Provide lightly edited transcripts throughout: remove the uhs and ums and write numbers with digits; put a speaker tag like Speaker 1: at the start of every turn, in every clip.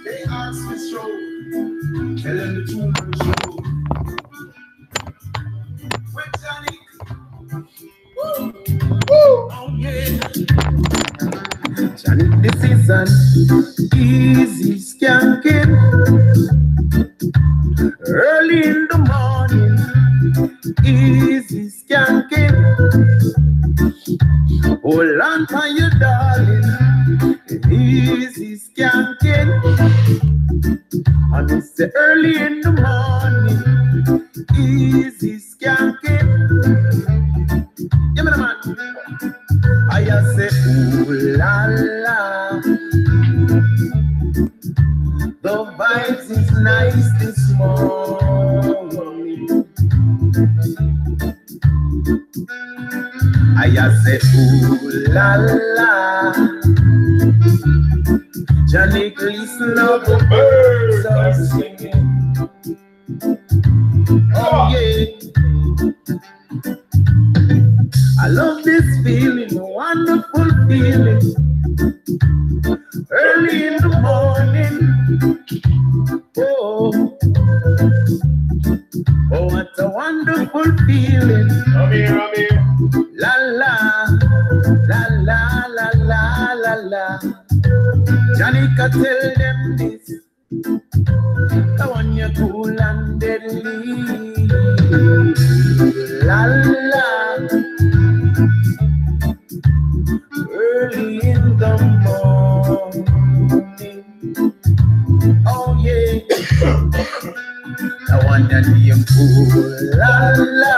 Speaker 1: They ask me show, tell them the tune on the show. With Johnny, woo, woo, oh yeah. Johnny, this is an easy skanking. Early in the morning, easy skanking. Hold on to your darling, easy skanking. And it's early in the morning, easy skanking. Give me the man. I say, ooh la la. The vibes is nice this morning. I say, ooh la la. Johnny, listen up, the birds are singing. Oh yeah. I love this feeling, wonderful feeling. Early in the morning. Oh, oh, what a wonderful feeling.
Speaker 2: I'm here.
Speaker 1: La la, la la, la la, la la. Johnny can tell them this. I want you cool and deadly. La la. Early in the morning. Oh yeah. I want that name cool. La la.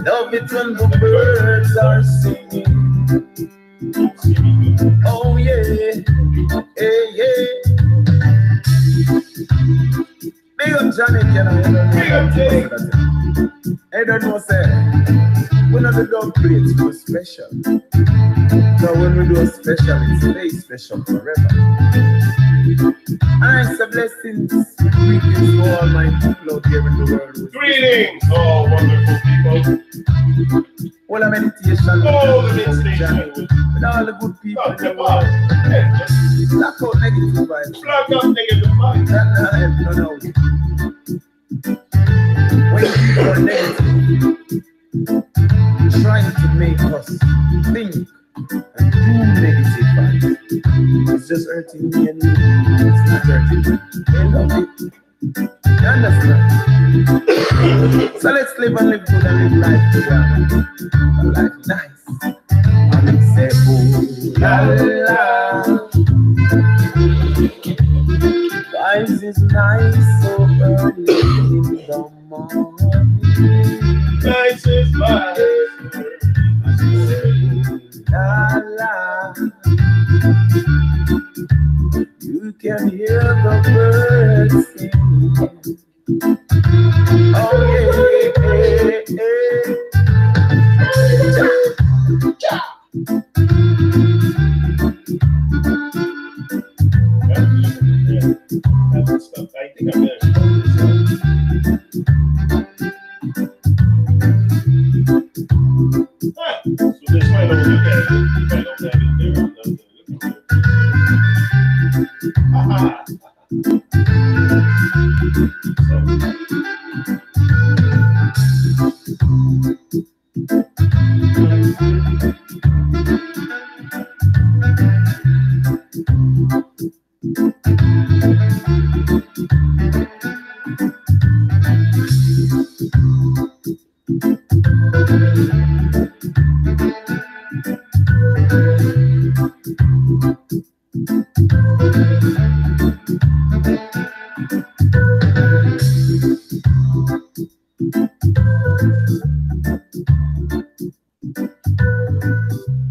Speaker 1: Love it when the birds are singing. Oh yeah, hey yeah. Big up Johnny,
Speaker 2: Big up Jay.
Speaker 1: I don't know, sir. When the dog plates go special. So when we do a special, it stays special forever. And it's a blessing. Greetings to all my people out there in the world.
Speaker 2: Greetings, all wonderful people.
Speaker 1: All the meditation.
Speaker 2: All the meditation.
Speaker 1: With all the good people in the world. Black out negative vibes.
Speaker 2: Black out negative vibes.
Speaker 1: No. When people are negative, trying to make us think and do negative vibes, it's just hurting me and you. It's not hurting me. They love it. You understand? So let's live and live good and live life together. Life nice. And we say, oh la la. Vibes is nice so early in the morning.
Speaker 2: Nice is nice.
Speaker 1: La la. You can hear the birds singing. Oh yeah. Cha.
Speaker 2: Stuff. I think I'm there. So this might not look at it. You might not have it there. I'm not going to look at it. Aha.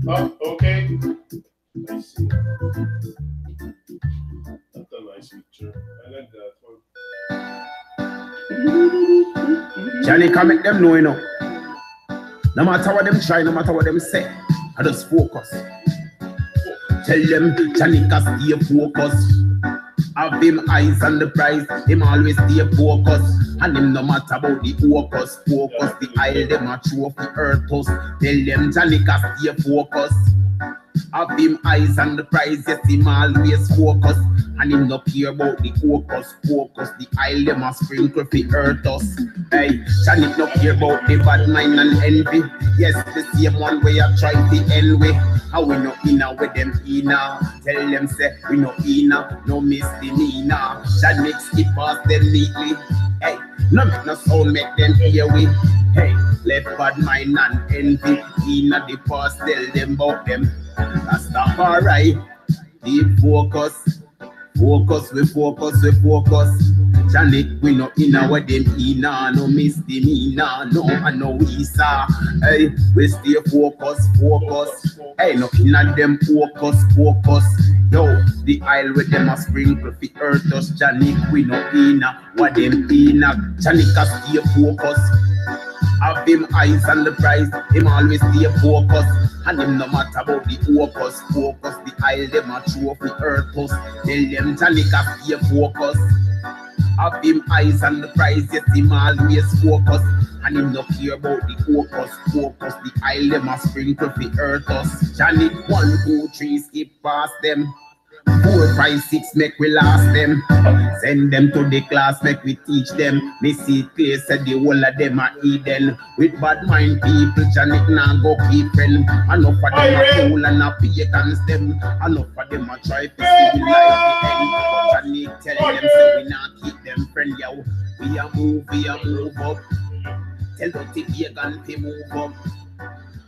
Speaker 2: Oh, okay. Let's see. That's a nice picture. I like that one.
Speaker 1: Johnny can make them know, you know. No matter what them try, no matter what them say, I just focus. Tell them Johnny can stay focused. Have him eyes on the prize, him always stay focused. And him no matter about the focus, the aisle them a throw for earth us. Tell them Johnny can stay focused.
Speaker 3: Have him eyes on the prize, yes, him always focus. And him no care about the focus. The aisle them a sprinkle fi hurt us. Hey, Janet no care about the bad mind and envy. Yes, the same one way I try the end way. How we no inna with them inna. Tell them say we no inna, no misdemeanor. Janet skip past them neatly. Hey, no make no sound make them hear we. Hey, left bad mind and envy. Inna the past tell them about them. That's not alright. Deep focus. Focus. Janet, we no inna with them inna, no misdemeanor, no and no visa. Hey, we stay focus. Hey, no inna them focus. Yo, the aisle with them a sprinkle fi hurt us. Janet, we no inna with them inna. Janet, stay focus. Have him eyes on the prize, him always stay focused. And him no matter about the focus. The aisle them a throw fi hurt us. Tell them Janika stay focused. Have him eyes on the prize, yes, him always focused. And him no care about the focus. The aisle them a sprinkle fi hurt us. Janik 1, 2, 3 skip past them. 4, 5, 6 make we last them. Send them to the class, make we teach them. Me see clear, said the whole of them are Eden. With bad mind people, Janet now go keep friend. Enough of them are fool and a pagans them. Enough of them are try to see like the end. But Janet tell them, say we not keep them friend, yo. We a move up. Tell the pagan to move up.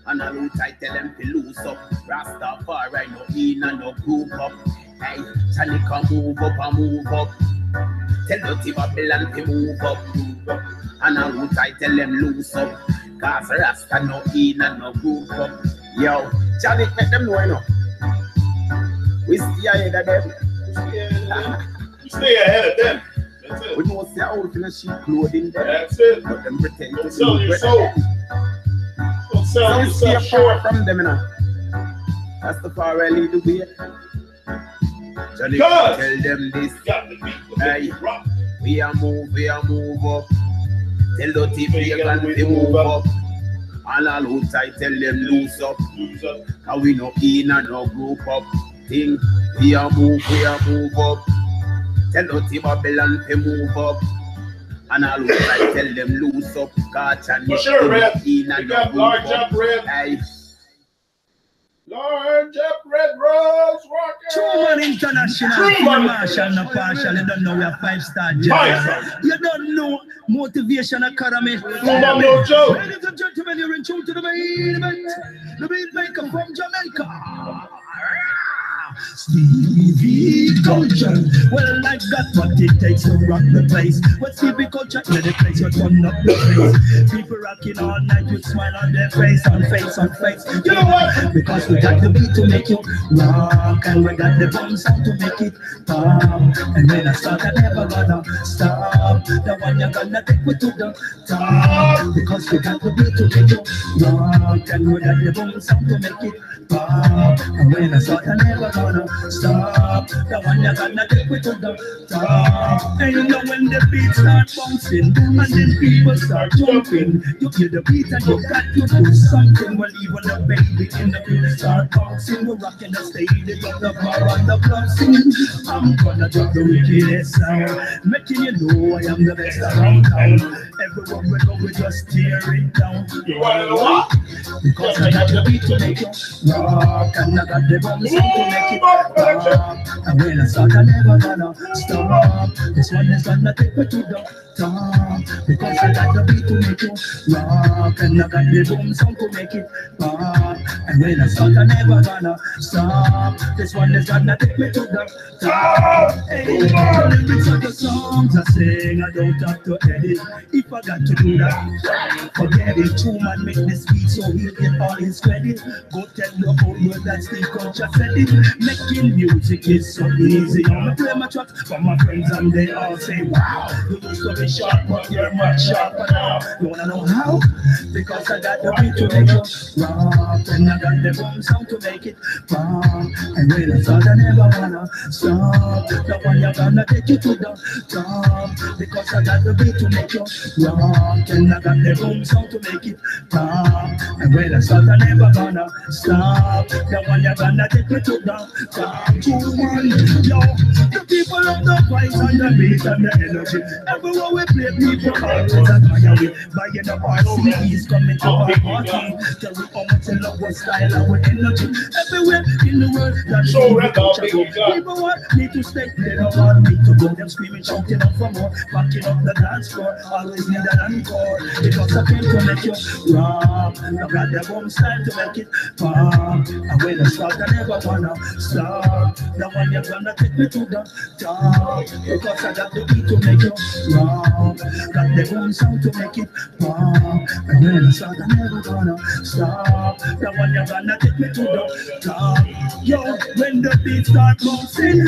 Speaker 3: And I look I tell them to loose up. Rastafari no in and no group up. Hey, Janika move up. Tell the Babylon to move up. And I look I tell them loose up. Cause Rasta no in and no group up. Yo, Janik make them know enough. We stay ahead of them.
Speaker 2: You stay ahead of them. That's it.
Speaker 3: We know see how we sheep clothing them.
Speaker 2: That's it.
Speaker 3: But them pretend
Speaker 2: Don't
Speaker 3: to
Speaker 2: sell your soul. Don't sell
Speaker 3: so
Speaker 2: yourself
Speaker 3: far
Speaker 2: short.
Speaker 3: from them, you know. That's the far I lead the way. Johnny,
Speaker 2: God.
Speaker 3: tell them this.
Speaker 2: Got the beat to
Speaker 3: Hey,
Speaker 2: make it rock.
Speaker 3: we a move up. Tell the TV to move up. And all who tight tell them loose up.
Speaker 2: Lose up.
Speaker 3: Cause we no in and no group up. Think we a move up. Tell the TV Babylon to move up. And all who tight tell them loose up. Cause and
Speaker 2: For sure, Red.
Speaker 3: in and
Speaker 2: We
Speaker 3: no
Speaker 2: got
Speaker 3: group
Speaker 2: large
Speaker 3: up.
Speaker 2: up, Red.
Speaker 3: Hey.
Speaker 2: Large up, Red Rose Walker.
Speaker 4: True man international,
Speaker 2: True
Speaker 4: True
Speaker 2: man
Speaker 4: Marshall, no partial. You don't know we are 5-star
Speaker 2: Five
Speaker 4: general.
Speaker 2: star.
Speaker 4: You don't know Motivation Academy.
Speaker 2: True man, no joke.
Speaker 4: Ladies and gentlemen, you're in tune to the main event. The beat maker from Jamaica. Stevie Culture. Well, I got what it takes to rock the place. But Stevie Culture in the place you turn up the place. People rocking all night with smile on their face, on face. You know what? Because we got the beat to make you rock, and we got the boom sound to make it pop. And when I start, I never gonna stop. The one you're gonna take me to the top. Because we got the beat to make you rock, and we got the boom sound to make it pop. And when I start, I never gonna stop. The one you're gonna take me to the top. And you know when the beat start bouncing, and then people start jumping, you hear the beat and you got to do something. Well, even the baby in the beat start bouncing, we're rocking the stadium, the bar and the club scene. I'm gonna drop the wickedest sound, making you know I am the best around town. Everywhere we go, we just tear it down.
Speaker 2: You wanna know what?
Speaker 4: Because I got the beat to make you rock, and I got the drums to make it pop. And when I start, I never gonna stop. This one is gonna take me to the top. Because I got the beat to make you rock, and I got the boom sound to make it pop. And when I start, I never gonna stop. This one is gonna take me to the top. Hey, the lyrics of the songs I sing, I don't have to edit. If I got to do that, forget it. True man make this beat so he'll get all his credit. Go tell the whole world that Steve Culture said it. Making music is so easy. I play my tracks for my friends and they all say, wow, you used to be very sharp, but you're much sharper now. You wanna know how? Because I got the beat to make you rock, and I got the boom sound to make it pop. And when I start, I never wanna stop. The one you're gonna take you to the top. Because I got the beat to make you rock, and I got the boom sound to make it pop. And when I start, I never gonna stop. The one you're gonna take you to the top. 2-1, yo, the people of the vibes and the beat and the energy. Everywhere we play, people always admire we. Buying up our CDs, coming to our party. Tell we how much in love, what style and what energy. Everywhere in the world, that's
Speaker 2: So
Speaker 4: we
Speaker 2: red,
Speaker 4: people want me to stay, they don't want me to go. Them screaming, shouting out for more, backing up the dance floor. Always need an encore, because I came to make you rock. I got the boom style to make it pop. And when I start, I never wanna stop. The one you're gonna take me to the top. Because I got the beat to make you rock. Got the boom sound to make it pop. And when I start, I never gonna stop. The one you're gonna take me to the top. Yo, when the beat start bouncing,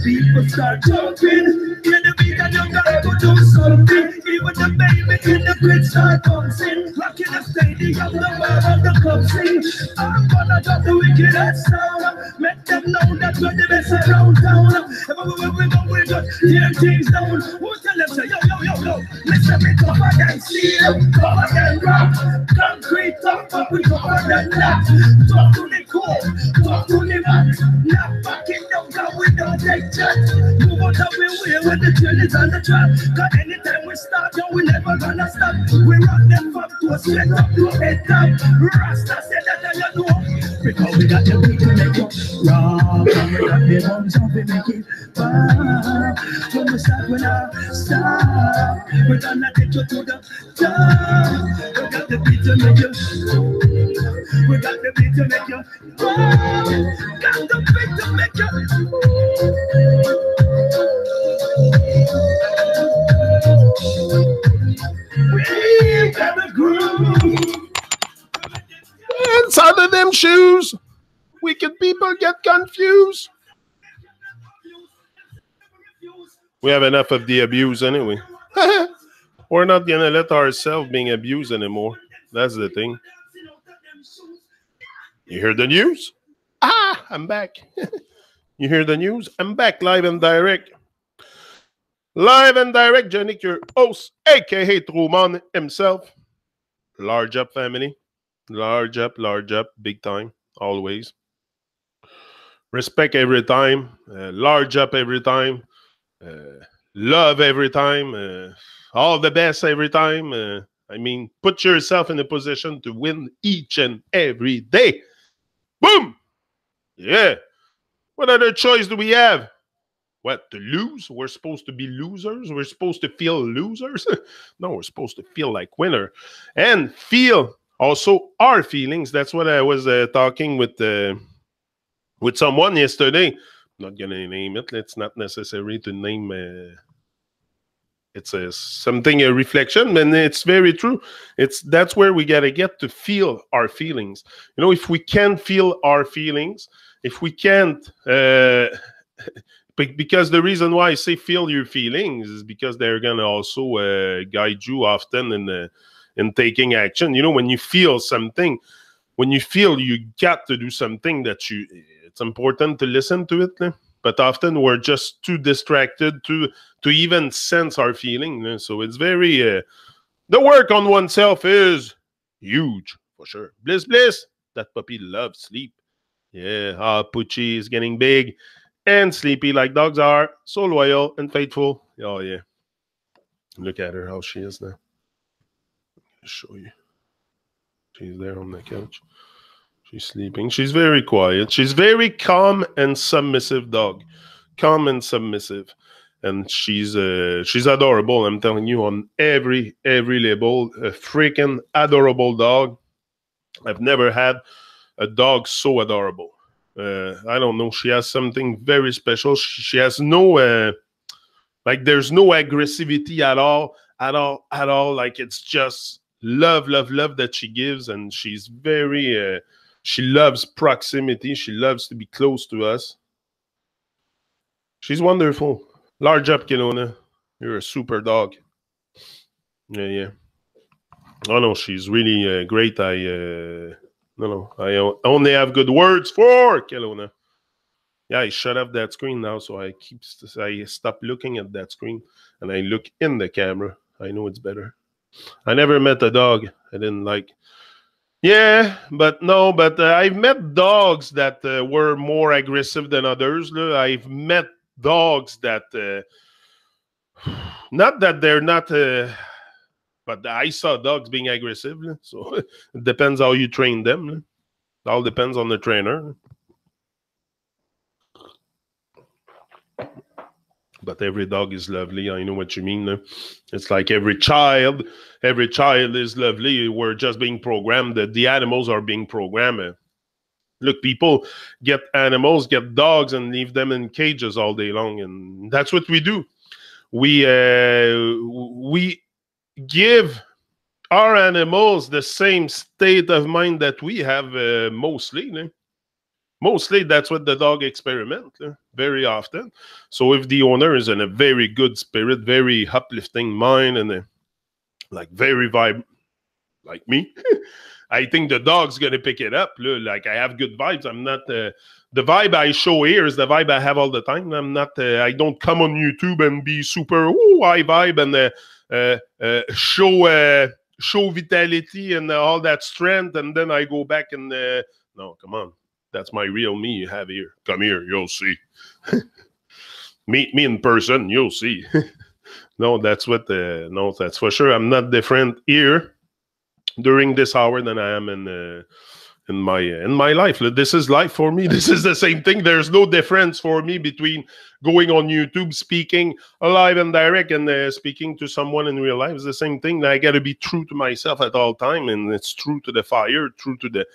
Speaker 4: people start jumping. Hear the beat and you got to do something. Even the baby in the crib start bouncing. Rocking the stadium, the bar and the club sing. I'm gonna drop the wickedest sound. Make them know that we're the best around town. Everywhere we go, we just tear things down. Who tell them say, yo, yo, yo, yo. Listen, me tougher than steel, tougher than rock. Concrete tough, but we tougher than that. Talk to the core, talk to the mat. Not backing down, cause we don't take chat. Move out of the way when the train is on the track. Cause anytime we start, yo, we never gonna stop. We rock them from to a straight up to head top. Rasta said that you know. Because we got the beat to make you rock. And we got the bombs and we make it pop. When we start, we not stop. We're gonna take you to the top. We got the beat to make you. We got the beat to make you rock. Got the beat to make you. We got the groove.
Speaker 5: Inside of them shoes, wicked people get confused. We have enough of the abuse anyway. We're not gonna let ourselves being abused anymore. That's the thing. You hear the news? Ah, I'm back. You hear the news? I'm back live and direct. Live and direct, Janik, your host, aka Truman himself. Large up family. Large up, big time, always. Respect every time. Large up every time. Love every time. All the best every time. I mean, put yourself in a position to win each and every day. Boom! Yeah. What other choice do we have? What, to lose? We're supposed to be losers? We're supposed to feel losers? No, we're supposed to feel like winner. And feel also our feelings. That's what I was talking with someone yesterday. I'm not going to name it. It's not necessary to name it's something, a reflection, and it's very true. That's where we got to get to feel our feelings. You know, if we can't feel our feelings, if we can't because the reason why I say feel your feelings is because they're going to also guide you often in taking action. You know, when you feel something, when you feel you got to do something it's important to listen to it. But often we're just too distracted to even sense our feeling. So it's very, the work on oneself is huge, for sure. Bliss, bliss. That puppy loves sleep. Yeah, Poochie is getting big and sleepy like dogs are. So loyal and faithful. Oh, yeah. Look at her, how she is now. I'll show you. She's there on the couch. She's sleeping. She's very quiet. She's very calm and submissive dog. Calm and submissive. And she's adorable. I'm telling you, on every level, a freaking adorable dog. I've never had a dog so adorable. I don't know. She has something very special. She has no, there's no aggressivity at all. Like, it's just love that she gives. And she's very, she loves proximity. She loves to be close to us. She's wonderful. Large up, Kelowna. You're a super dog. Yeah. Oh no, she's really great. I only have good words for Kelowna. Yeah, I shut off that screen now, so I stop looking at that screen and I look in the camera. I know it's better. I never met a dog I didn't like. Yeah, but I've met dogs that were more aggressive than others. I've met dogs that, not that they're not, but I saw dogs being aggressive. So it depends how you train them. It all depends on the trainer. But every dog is lovely. I know what you mean. It's like every child is lovely. We're just being programmed. The animals are being programmed. Look, people get animals, get dogs, and leave them in cages all day long, and that's what we do. We give our animals the same state of mind that we have mostly. Mostly, that's what the dog experiment very often. So if the owner is in a very good spirit, very uplifting mind, and like very vibe, like me, I think the dog's gonna pick it up. Like I have good vibes. I'm not the vibe I show here is the vibe I have all the time. I'm not. I don't come on YouTube and be super high vibe and show vitality and all that strength, and then I go back and no, come on. That's my real me you have here. Come here, you'll see. Meet me in person, you'll see. No, that's for sure. I'm not different here during this hour than I am in my life. This is life for me. This is the same thing. There's no difference for me between going on YouTube, speaking live and direct, and speaking to someone in real life. It's the same thing. I got to be true to myself at all time, and it's true to the fire, true to the.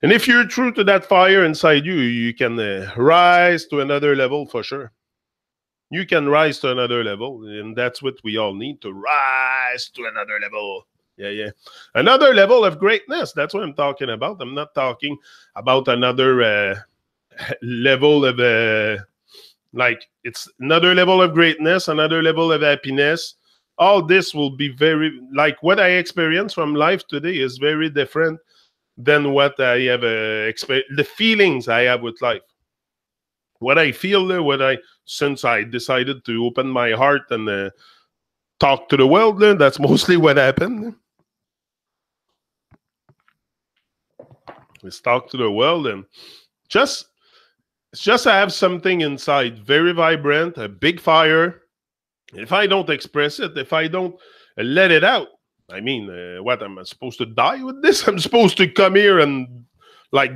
Speaker 5: And if you're true to that fire inside you, you can rise to another level for sure. You can rise to another level, and that's what we all need, to rise to another level. Yeah. Another level of greatness. That's what I'm talking about. I'm not talking about another level of, like, it's another level of greatness, another level of happiness. All this will be very, like, what I experience from life today is very different than what I have the feelings I have with life. What I feel, since I decided to open my heart and talk to the world, that's mostly what happened. Let's talk to the world and just I have something inside, very vibrant, a big fire. If I don't express it, if I don't let it out, I mean, what am I supposed to die with this? I'm supposed to come here and I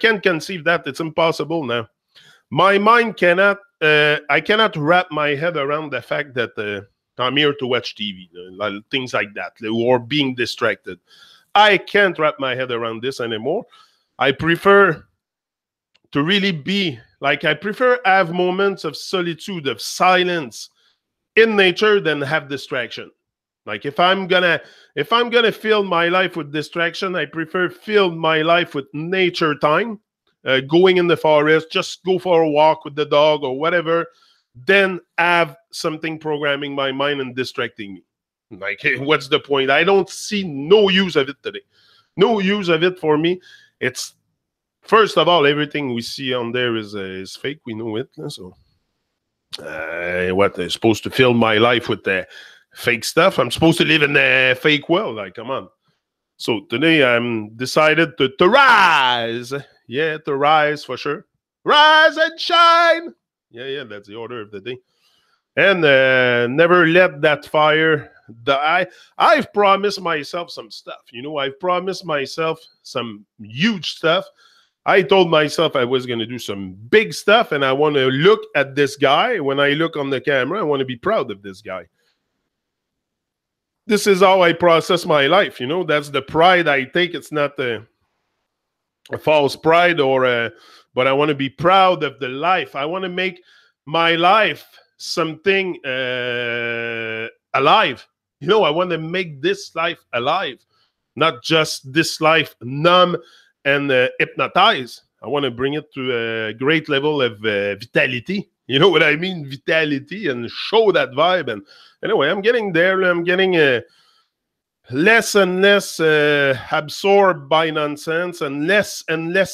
Speaker 5: can't conceive that. It's impossible now. My mind cannot. I cannot wrap my head around the fact that I'm here to watch TV, things like that, or being distracted. I can't wrap my head around this anymore. I prefer to really be like, I prefer have moments of solitude, of silence in nature than have distraction. Like if I'm gonna fill my life with distraction, I prefer fill my life with nature time, going in the forest, just go for a walk with the dog or whatever, then have something programming my mind and distracting me. Like, hey, what's the point? I don't see no use of it today. No use of it for me. It's, first of all, everything we see on there is fake. We know it. So what, I'm supposed to fill my life with the fake stuff? I'm supposed to live in a fake world. Like, come on. So today I'm decided to rise. Yeah, to rise for sure. Rise and shine. Yeah, that's the order of the day. And never let that fire die. I've promised myself some stuff. I've promised myself some huge stuff. I told myself I was going to do some big stuff, and I want to look at this guy. When I look on the camera, I want to be proud of this guy. This is how I process my life. That's the pride I take. It's not a false pride, but I want to be proud of the life. I want to make my life something alive. I want to make this life alive, not just this life numb and hypnotize. I want to bring it to a great level of vitality. You know what I mean? Vitality, and show that vibe and Anyway, I'm getting there. I'm getting less and less absorbed by nonsense and less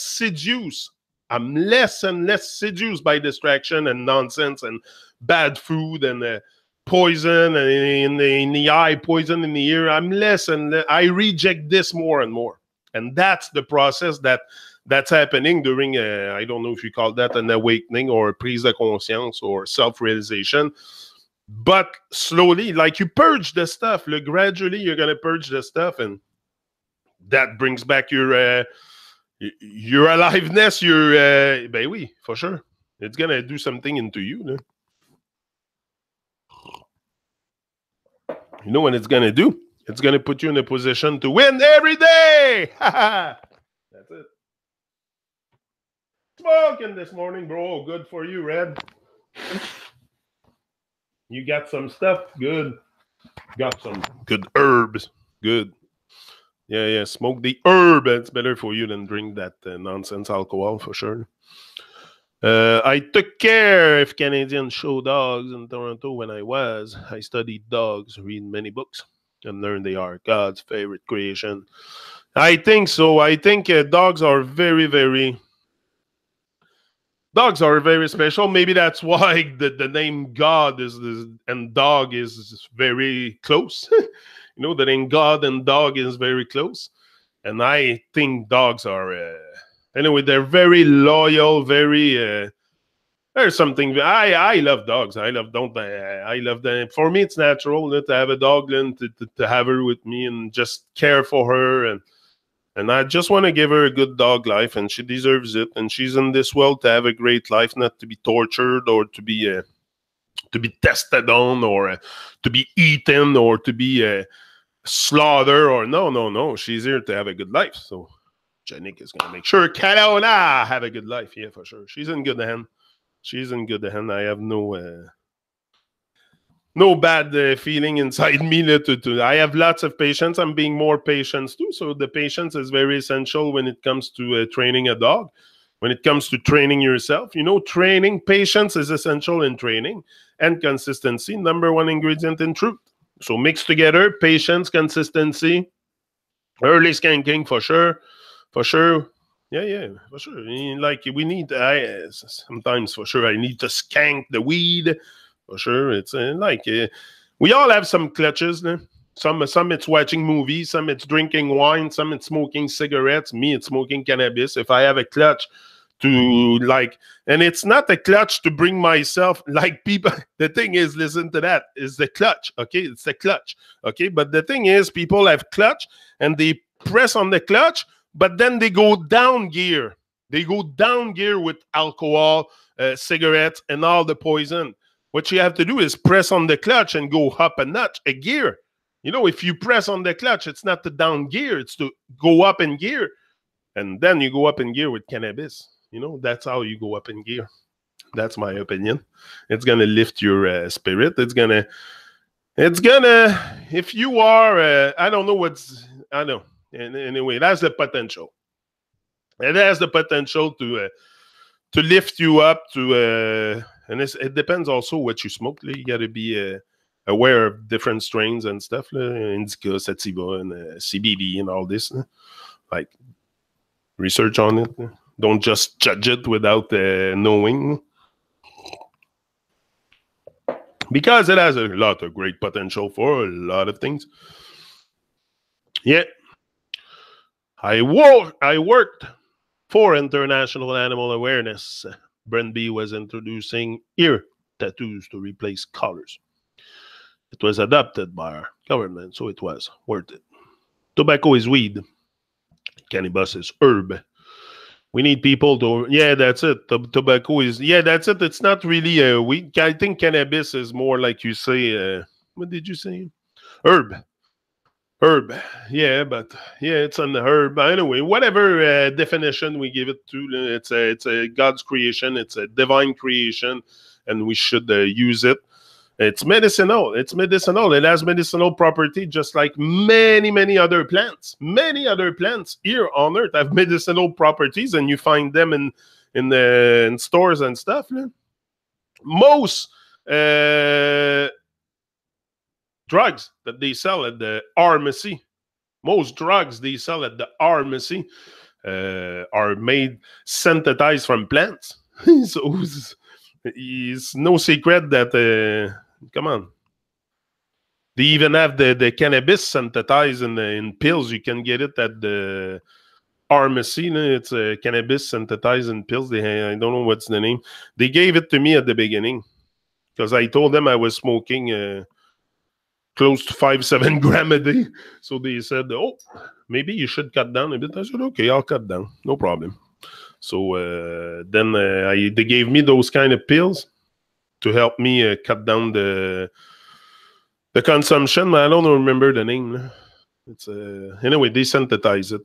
Speaker 5: seduced. I'm less and less seduced by distraction and nonsense and bad food and poison in the eye, poison in the ear. I'm less and less. I reject this more and more. And that's the process that's happening during, I don't know if you call that an awakening or a prise de conscience or self-realization. But slowly, like you purge the stuff, gradually you're going to purge the stuff, and that brings back your aliveness, ben oui, for sure. It's going to do something into you. Là. You know what it's going to do? It's going to put you in a position to win every day. That's it. Smoking this morning, bro. Good for you, Red. You got some stuff? Good. Got some good herbs. Good. Yeah. Smoke the herb. It's better for you than drink that nonsense alcohol, for sure. I took care of Canadian show dogs in Toronto when I studied dogs, read many books, and learned they are God's favorite creation. I think so. I think dogs are very, very... Dogs are very special. Maybe that's why the name God and dog is very close. You know, the name God and dog is very close. And I think dogs are... anyway, they're very loyal, very... there's something... I love dogs. I love them. For me, it's natural to have a dog and to have her with me and just care for her. And I just want to give her a good dog life, and she deserves it. And she's in this world to have a great life, not to be tortured or to be tested on or to be eaten or to be slaughtered. Or no. She's here to have a good life. So Janik is going to make sure Kelowna have a good life. Yeah, for sure. She's in good hands. I have no bad feeling inside me. I have lots of patience. I'm being more patient too. So the patience is very essential when it comes to training a dog. When it comes to training yourself, you know, patience is essential in training, and consistency, number one ingredient in truth. So mixed together, patience, consistency, early skanking for sure. Yeah, for sure. Like we need, sometimes for sure, I need to skank the weed. For sure, it's we all have some clutches. Some it's watching movies, some it's drinking wine, some it's smoking cigarettes. Me, it's smoking cannabis. If I have a clutch to and it's not a clutch to bring myself people. The thing is, listen to that, is the clutch. Okay, it's the clutch. Okay, but the thing is, people have clutch and they press on the clutch, but then they go down gear. They go down gear with alcohol, cigarettes, and all the poison. What you have to do is press on the clutch and go up a notch, a gear. You know, if you press on the clutch, it's not to down gear, it's to go up in gear. And then you go up in gear with cannabis. You know, that's how you go up in gear. That's my opinion. It's going to lift your spirit. It's going to, if you are, I don't know. Anyway, that's the potential. It has the potential to lift you up and it depends also what you smoke. You got to be aware of different strains and stuff, indica, sativa, and CBD and all this. Like, research on it. Don't just judge it without knowing. Because it has a lot of great potential for a lot of things. Yeah. I worked for International Animal Awareness. Brent B was introducing ear tattoos to replace collars. It was adopted by our government, so it was worth it. Tobacco is weed. Cannabis is herb. We need people to... Yeah, that's it. Tobacco is... Yeah, that's it. It's not really a weed. I think cannabis is more like you say... what did you say? Herb. Yeah, but yeah, it's an herb. Anyway, whatever definition we give it to, it's a God's creation. It's a divine creation, and we should use it. It's medicinal. It has medicinal property, just like many other plants. Many other plants here on Earth have medicinal properties, and you find them in stores and stuff. Most drugs that they sell at the pharmacy, most drugs they sell at the pharmacy are made synthesized from plants. So it's no secret that, come on. They even have the cannabis synthesized in pills. You can get it at the pharmacy. It's cannabis synthesized in pills. I don't know what's the name. They gave it to me at the beginning because I told them I was smoking close to 5-7 grams a day. So they said, oh, maybe you should cut down a bit. I said, okay, I'll cut down. No problem. So then they gave me those kind of pills to help me cut down the consumption. I don't remember the name. It's anyway, they synthesize it.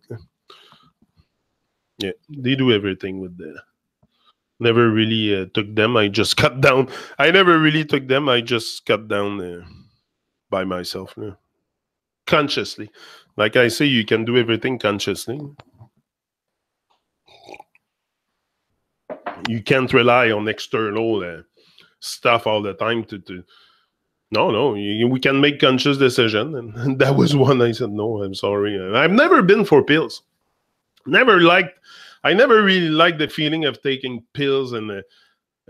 Speaker 5: Yeah, they do everything with the. Never really took them. I just cut down. I never really took them. I just cut down by myself, consciously. Like I say, you can do everything consciously. You can't rely on external stuff all the time to No, we can make conscious decision, and that was one. I said, no, I'm sorry. I've never been for pills. I never really liked the feeling of taking pills and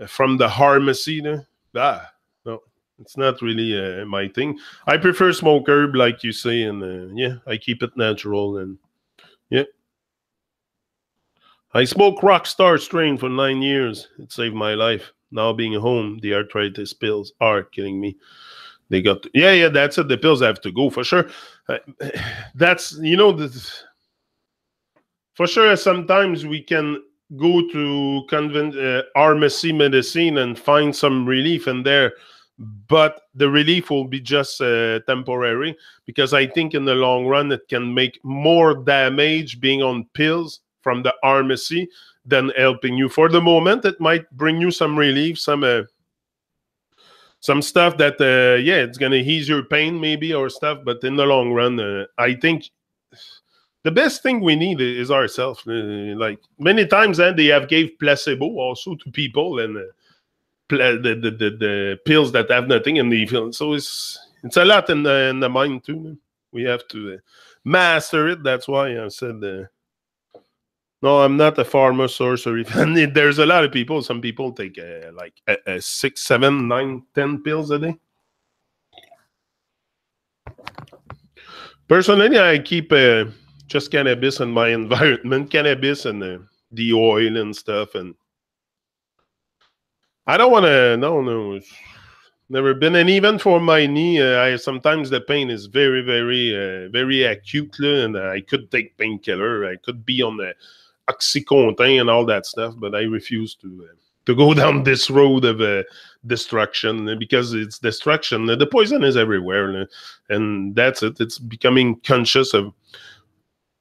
Speaker 5: from the pharmacy. No, it's not really my thing. I prefer smoke herb, like you say, and yeah, I keep it natural, and yeah. I smoked Rockstar strain for 9 years. It saved my life. Now being home, the arthritis pills are killing me. They got yeah, that's it. The pills have to go for sure. That's for sure. Sometimes we can go to pharmacy medicine and find some relief in there, but the relief will be just temporary, because I think in the long run it can make more damage being on pills from the pharmacy than helping you. For the moment, it might bring you some relief, some stuff that, it's going to ease your pain maybe or stuff. But in the long run, I think the best thing we need is ourselves. Like many times, they have gave placebo also to people, and the pills that have nothing in the feel. So it's a lot in the mind too. We have to master it. That's why I said, no, I'm not a pharma sorcery fan. There's a lot of people. Some people take like 6, 7, 9, 10 pills a day. Personally, I keep just cannabis in my environment, cannabis and the oil and stuff. And I don't want to. No, it's never been. And even for my knee, sometimes the pain is very, very, very acute, and I could take painkiller. I could be on the Oxycontin and all that stuff, but I refuse to go down this road of destruction, because it's destruction. The poison is everywhere, and that's it. It's becoming conscious of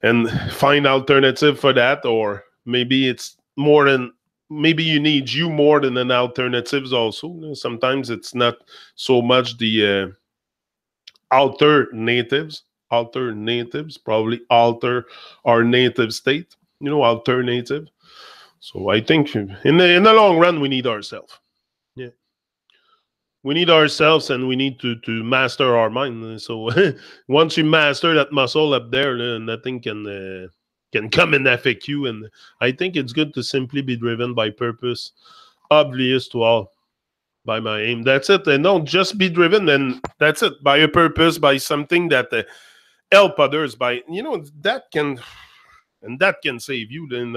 Speaker 5: and find alternative for that, or maybe it's more than maybe you need more than an alternatives also. Sometimes it's not so much the alternatives, probably alter our native state. Alternative. So I think in the long run, we need ourselves. Yeah. We need ourselves, and we need to master our mind. So once you master that muscle up there, nothing can come and affect you. And I think it's good to simply be driven by purpose, obvious to all, by my aim. That's it. And don't just be driven, and that's it, by a purpose, by something that help others, by that can. And that can save you in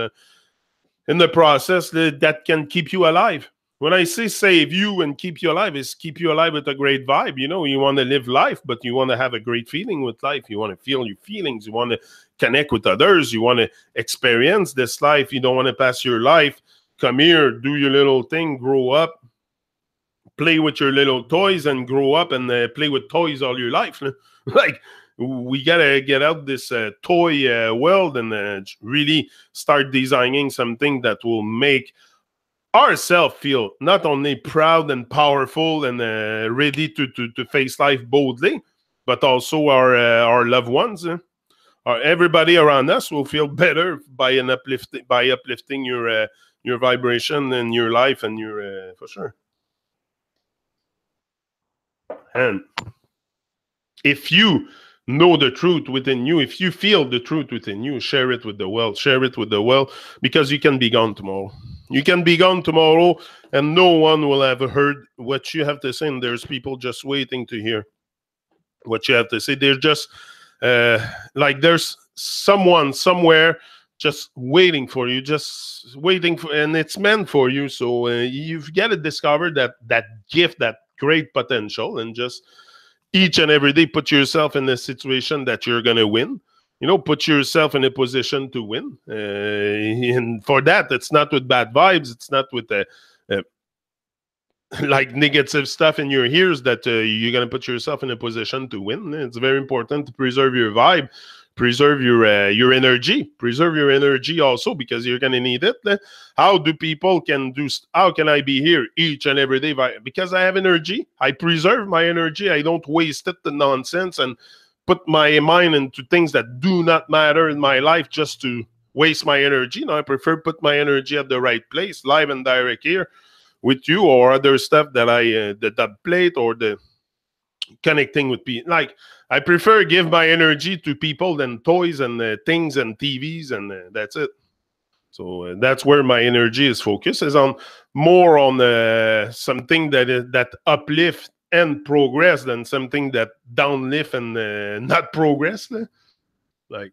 Speaker 5: the process. That can keep you alive. When I say save you and keep you alive, is keep you alive with a great vibe. You want to live life, but you want to have a great feeling with life. You want to feel your feelings. You want to connect with others. You want to experience this life. You don't want to pass your life. Come here, do your little thing, grow up, play with your little toys, and grow up and play with toys all your life. Like, we gotta get out this toy world and really start designing something that will make ourselves feel not only proud and powerful and ready to face life boldly, but also our loved ones. Everybody around us will feel better by uplifting your vibration and your life and your for sure. And if you know the truth within you, if you feel the truth within you, share it with the world. Share it with the world, because you can be gone tomorrow. You can be gone tomorrow, and no one will ever heard what you have to say. And there's people just waiting to hear what you have to say. They're just like there's someone somewhere just waiting for you, just waiting for, and it's meant for you. So you've got to discover that gift, that great potential, and just each and every day put yourself in a situation that you're gonna win. You know, put yourself in a position to win. And for that, it's not with bad vibes. It's not with uh, like negative stuff in your ears that you're going to put yourself in a position to win. It's very important to preserve your vibe, preserve your energy, preserve your energy also, because you're going to need it. How do people can do, how can I be here each and every day? Because I have energy. I preserve my energy. I don't waste it to nonsense and put my mind into things that do not matter in my life just to waste my energy. No, I prefer put my energy at the right place, live and direct here with you, or other stuff that I that plate, or the connecting with people. Like, I prefer give my energy to people than toys and things and TVs, and that's it. So that's where my energy is focused, is on more on something that uplift and progress than something that downlift and not progress. Like,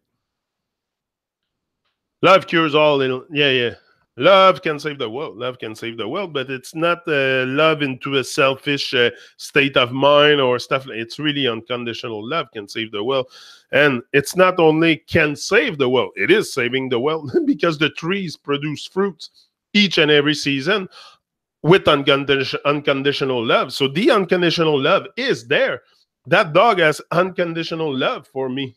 Speaker 5: love cures all. Yeah. Love can save the world. Love can save the world, but it's not love into a selfish state of mind or stuff. It's really unconditional love can save the world. And it's not only can save the world, it is saving the world because the trees produce fruits each and every season with unconditional love. So the unconditional love is there. That dog has unconditional love for me.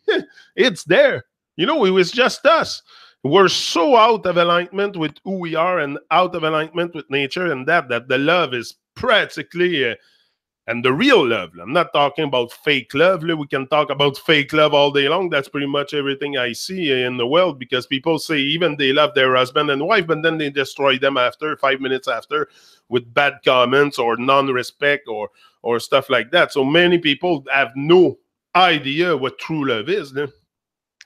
Speaker 5: It's there. You know, it was just us. We're so out of alignment with who we are and out of alignment with nature, and that the love is practically and the real love. I'm not talking about fake love. We can talk about fake love all day long. That's pretty much everything I see in the world, because people say even they love their husband and wife, but then they destroy them after 5 minutes after with bad comments or non-respect or stuff like that. So many people have no idea what true love is,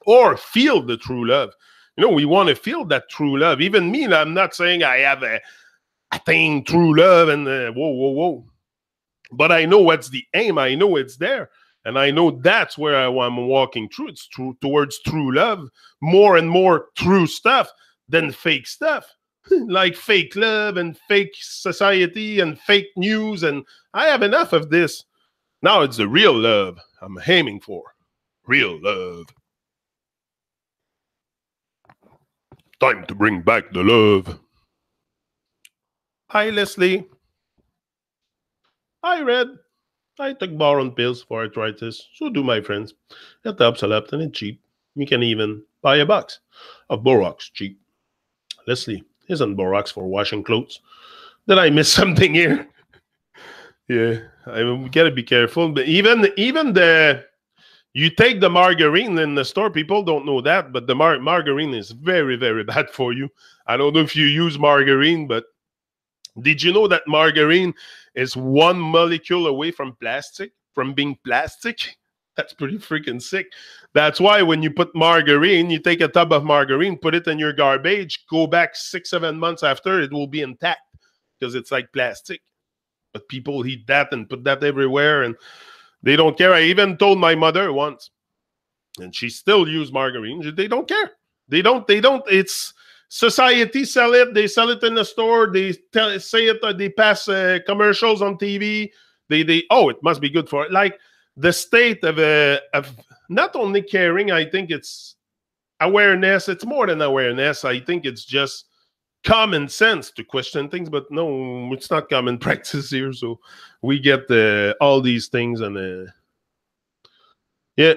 Speaker 5: or feel the true love. You know, we want to feel that true love. Even me, I'm not saying I have attained true love and whoa. But I know what's the aim. I know it's there. And I know that's where I'm walking through. It's towards true love. More and more true stuff than fake stuff. Like fake love and fake society and fake news. And I have enough of this. Now it's the real love I'm aiming for. Real love. Time to bring back the love. Hi, Leslie. Hi, Red. I take boron pills for arthritis. So do my friends. It helps a lot and it's cheap. You can even buy a box of Borax cheap. Leslie, isn't Borax for washing clothes? Did I miss something here? Yeah, we gotta be careful. But even the you take the margarine in the store, people don't know that, but the margarine is very, very bad for you. I don't know if you use margarine, but did you know that margarine is one molecule away from being plastic? That's pretty freaking sick. That's why when you put margarine, you take a tub of margarine, put it in your garbage, go back 6-7 months after, it will be intact because it's like plastic. But people eat that and put that everywhere, and they don't care. I even told my mother once, and she still uses margarine. They don't care. They don't. It's society sell it. They sell it in the store. They say it. They pass commercials on TV. Oh, it must be good for it. Like the state of not only caring. I think it's awareness. It's more than awareness. I think it's just common sense to question things, but no, it's not common practice here. So we get all these things, and yeah,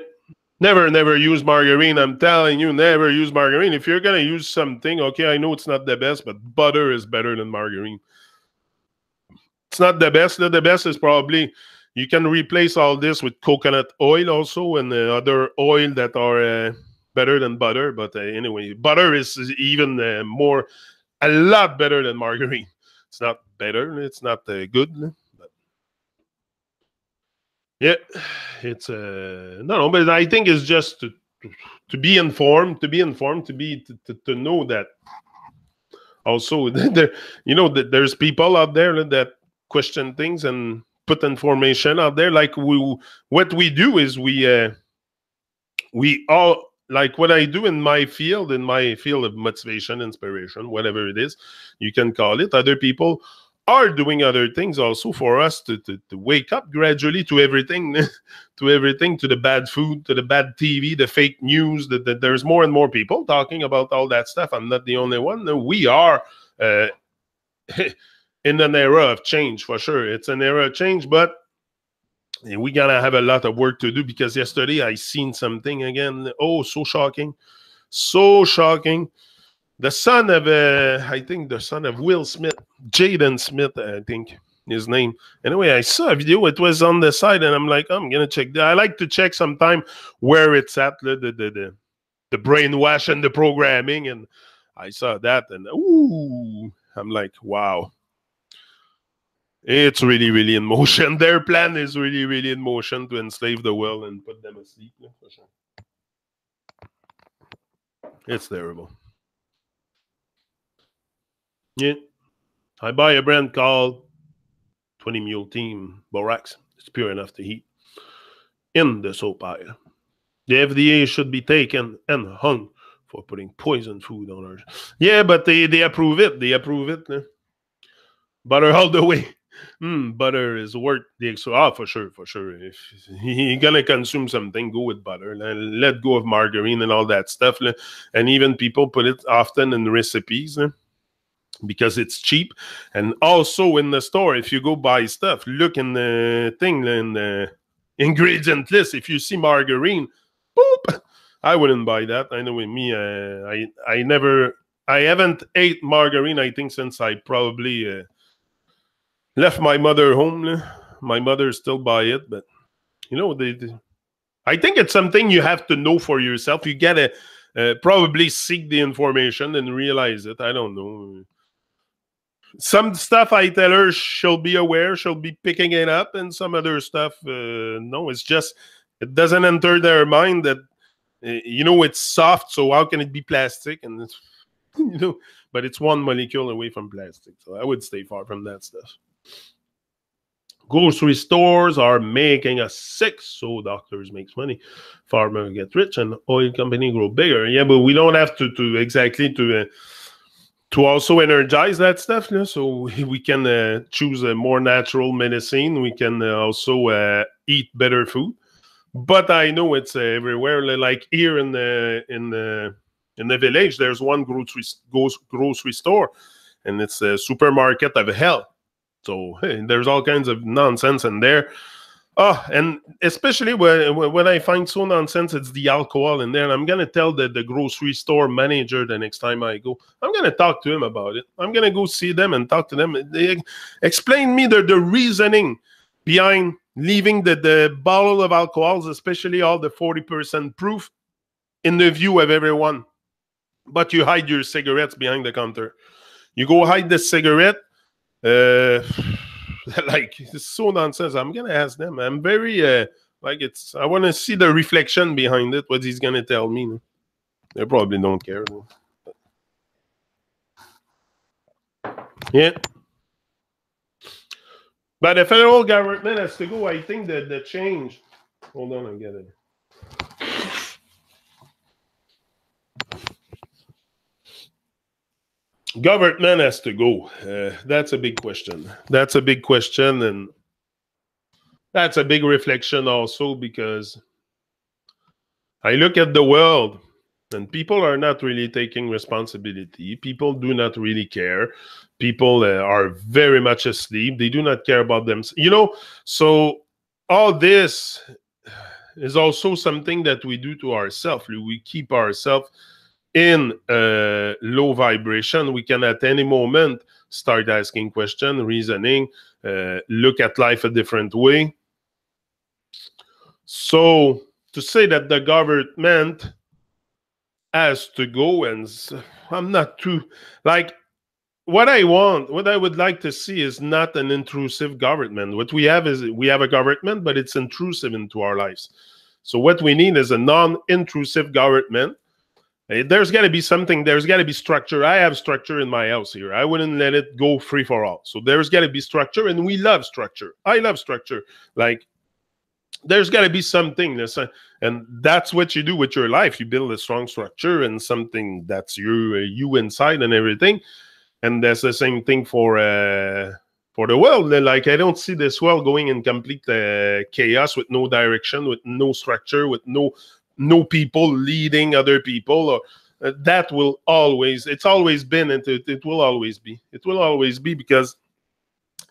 Speaker 5: never use margarine. I'm telling you, never use margarine. If you're gonna use something, okay, I know it's not the best, but butter is better than margarine. It's not the best. The best is probably you can replace all this with coconut oil also, and other oil that are better than butter. But anyway, butter is even more. A lot better than margarine. It's not better. It's not good. But Yeah, it's no, but I think it's just to be informed, to know that also there, that there's people out there that question things and put information out there. Like what we do is we all, like what I do in my field of motivation, inspiration, whatever it is you can call it. Other people are doing other things also for us to wake up gradually to everything, to everything, to the bad food, to the bad TV, the fake news. That there's more and more people talking about all that stuff. I'm not the only one. No, we are uh, in an era of change for sure. It's an era of change, but we gotta have a lot of work to do, because yesterday I seen something again. Oh, so shocking, so shocking. The son of I think the son of Will Smith, Jaden Smith, I think his name. Anyway, I saw a video. It was on the side, and I'm like, I'm gonna check. I like to check sometime where it's at, the brainwash and the programming, and I saw that, and ooh, I'm like, wow. It's really, really in motion. Their plan is really, really in motion to enslave the world and put them asleep. Yeah, for sure. It's terrible. Yeah. I buy a brand called 20 Mule Team Borax. It's pure enough to heat in the soap aisle. The FDA should be taken and hung for putting poison food on us. Yeah, but they approve it. They approve it. Yeah. Butter all the way. Butter is worth the extra. For sure, for sure. If you're gonna consume something, go with butter. Let go of margarine and all that stuff. And even people put it often in recipes because it's cheap. And also in the store, if you go buy stuff, look in the thing, in the ingredient list. If you see margarine, boop, I wouldn't buy that. I know with me, I haven't ate margarine, I think, since I probably left my mother home. My mother still buy it, but I think it's something you have to know for yourself. You gotta probably seek the information and realize it. I don't know. Some stuff I tell her she'll be aware, she'll be picking it up, and some other stuff, no. It's just it doesn't enter their mind that it's soft. So how can it be plastic? And it's, but it's one molecule away from plastic. So I would stay far from that stuff. Grocery stores are making us sick, so doctors makes money, farmers get rich, and oil company grow bigger. Yeah, but we don't have to exactly to also energize that stuff. So we can choose a more natural medicine. We can also eat better food. But I know it's everywhere. Like here in the village, there's one grocery store, and it's a supermarket of hell. So there's all kinds of nonsense in there. Oh, and especially when I find so nonsense, it's the alcohol in there. And I'm going to tell the grocery store manager the next time I go. I'm going to talk to him about it. I'm going to go see them and talk to them. They explain me the reasoning behind leaving the bottle of alcohols, especially all the 40% proof, in the view of everyone. But you hide your cigarettes behind the counter. You go hide the cigarette. Like, it's so nonsense. I'm gonna ask them. I'm very I want to see the reflection behind it, what he's gonna tell me. They probably don't care though. Yeah, but the federal government has to go. I think that the change, hold on, I'm getting it. Government has to go. That's a big question. That's a big question, and that's a big reflection also, because I look at the world and people are not really taking responsibility. People do not really care. People are very much asleep. They do not care about them. So all this is also something that we do to ourselves. We keep ourselves in low vibration. We can at any moment start asking questions, reasoning, look at life a different way. So to say that the government has to go, and I'm not too, like, what I want, what I would like to see is not an intrusive government. What we have is we have a government, but it's intrusive into our lives. So what we need is a non-intrusive government. There's got to be something. There's got to be structure. I have structure in my house here. I wouldn't let it go free for all. So there's got to be structure, and we love structure. I love structure. Like, there's got to be something. And that's what you do with your life. You build a strong structure and something that's you inside and everything. And that's the same thing for the world. Like, I don't see this world going in complete chaos with no direction, with no structure, with no people leading other people. Or that will always, it's always been, and it will always be. It will always be, because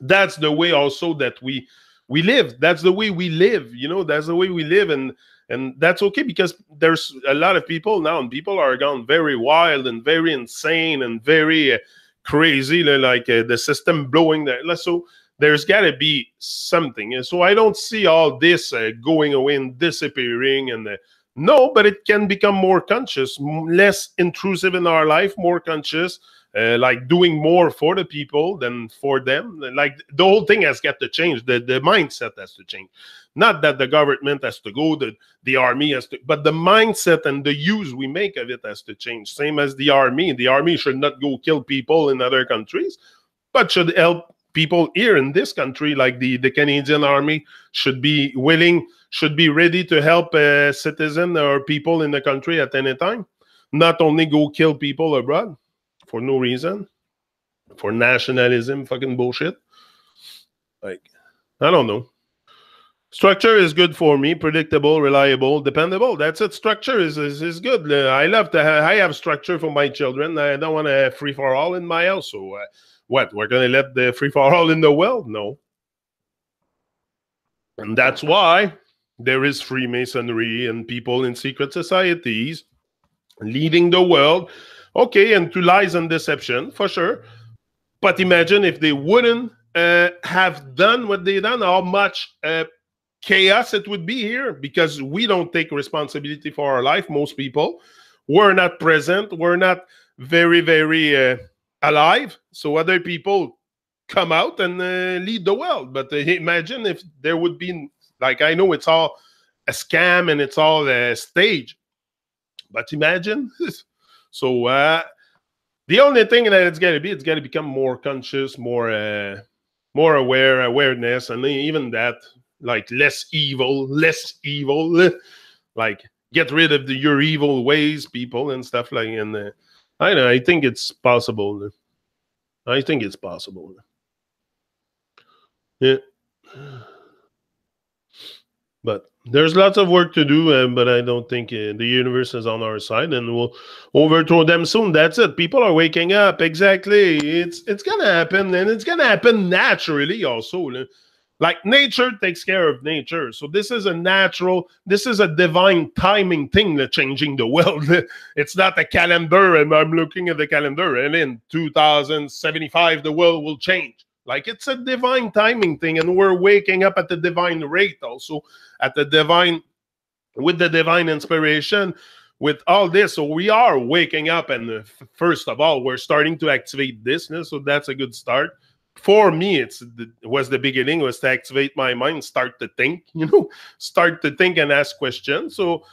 Speaker 5: that's the way also that we live. That's the way we live. You know, that's the way we live, and that's okay, because there's a lot of people now, and people are gone very wild and very insane and very crazy, like the system blowing there. So there's got to be something. And so I don't see all this going away and disappearing. And no, but it can become more conscious, less intrusive in our life, more conscious, like doing more for the people than for them. Like, the whole thing has got to change. The mindset has to change. Not that the government has to go, the army has to, but the mindset and the use we make of it has to change. Same as the army. The army should not go kill people in other countries, but should help people here in this country. Like the Canadian army should be willing, should be ready to help a citizen or people in the country at any time. Not only go kill people abroad for no reason, for nationalism, fucking bullshit. Like, I don't know. Structure is good for me. Predictable, reliable, dependable. That's it. Structure is good. I love to I have structure for my children. I don't want to free for all in my house. So what? We're going to let the free for all in the world? No. And that's why there is Freemasonry and people in secret societies leading the world. Okay, and to lies and deception, for sure. But imagine if they wouldn't have done what they done, how much chaos it would be here, because we don't take responsibility for our life. Most people, we're not present, we're not very, very alive. So other people come out and lead the world. But imagine if there would be, like, I know it's all a scam and it's all a stage, but imagine. So the only thing that it's got to become more conscious, more awareness, and even that, like, less evil, like, get rid of your evil ways, people, and stuff like. And I know, I think it's possible. I think it's possible. Yeah. But there's lots of work to do, but I don't think the universe is on our side, and we'll overthrow them soon. That's it. People are waking up. Exactly. It's gonna happen, and it's gonna happen naturally also. Like, nature takes care of nature. So this is a natural, this is a divine timing thing that's changing the world. It's not a calendar, and I'm looking at the calendar, and in 2075, the world will change. Like, it's a divine timing thing, and we're waking up at the divine rate also, at the divine, with the divine inspiration, with all this. So we are waking up, and first of all, we're starting to activate this. So that's a good start. For me, it was the beginning, was to activate my mind, start to think, start to think and ask questions. So,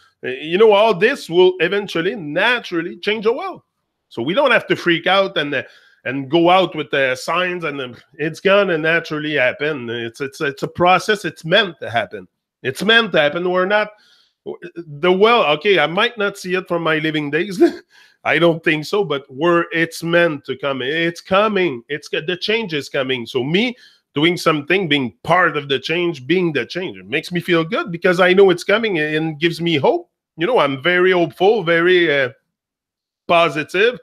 Speaker 5: all this will eventually, naturally change the world. So we don't have to freak out and go out with the signs, and it's gonna naturally happen. It's a process. It's meant to happen. It's meant to happen. We're not the world. Okay, I might not see it from my living days. I don't think so, but it's meant to come. It's coming. The change is coming. So me doing something, being part of the change, being the change, it makes me feel good, because I know it's coming and gives me hope. I'm very hopeful, very positive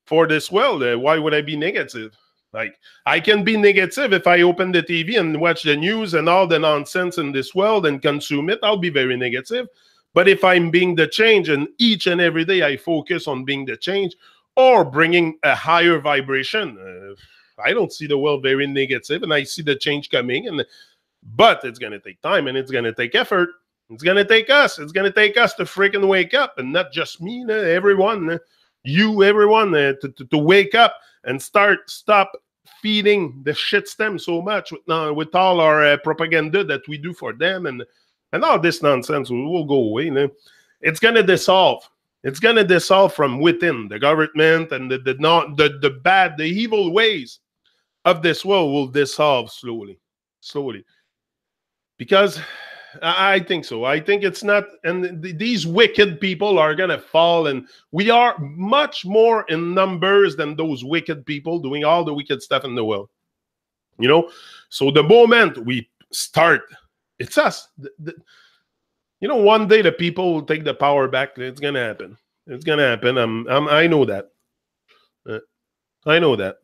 Speaker 5: for this world. Why would I be negative? Like, I can be negative if I open the TV and watch the news and all the nonsense in this world and consume it. I'll be very negative. But if I'm being the change, and each and every day I focus on being the change or bringing a higher vibration, I don't see the world very negative, and I see the change coming. But it's going to take time, and it's going to take effort. It's going to take us. It's going to take us to freaking wake up, and not just me, everyone, everyone, to wake up and stop feeding the shit stem so much with all our propaganda that we do for them and all this nonsense will go away. You know? It's gonna dissolve. It's gonna dissolve from within. The government and the bad, the evil ways of this world will dissolve slowly, because I think so. I think it's not, and these wicked people are gonna fall, and we are much more in numbers than those wicked people doing all the wicked stuff in the world. You know, so the moment we start, it's us. You know, one day the people will take the power back. It's gonna happen. It's gonna happen. I know that. I know that.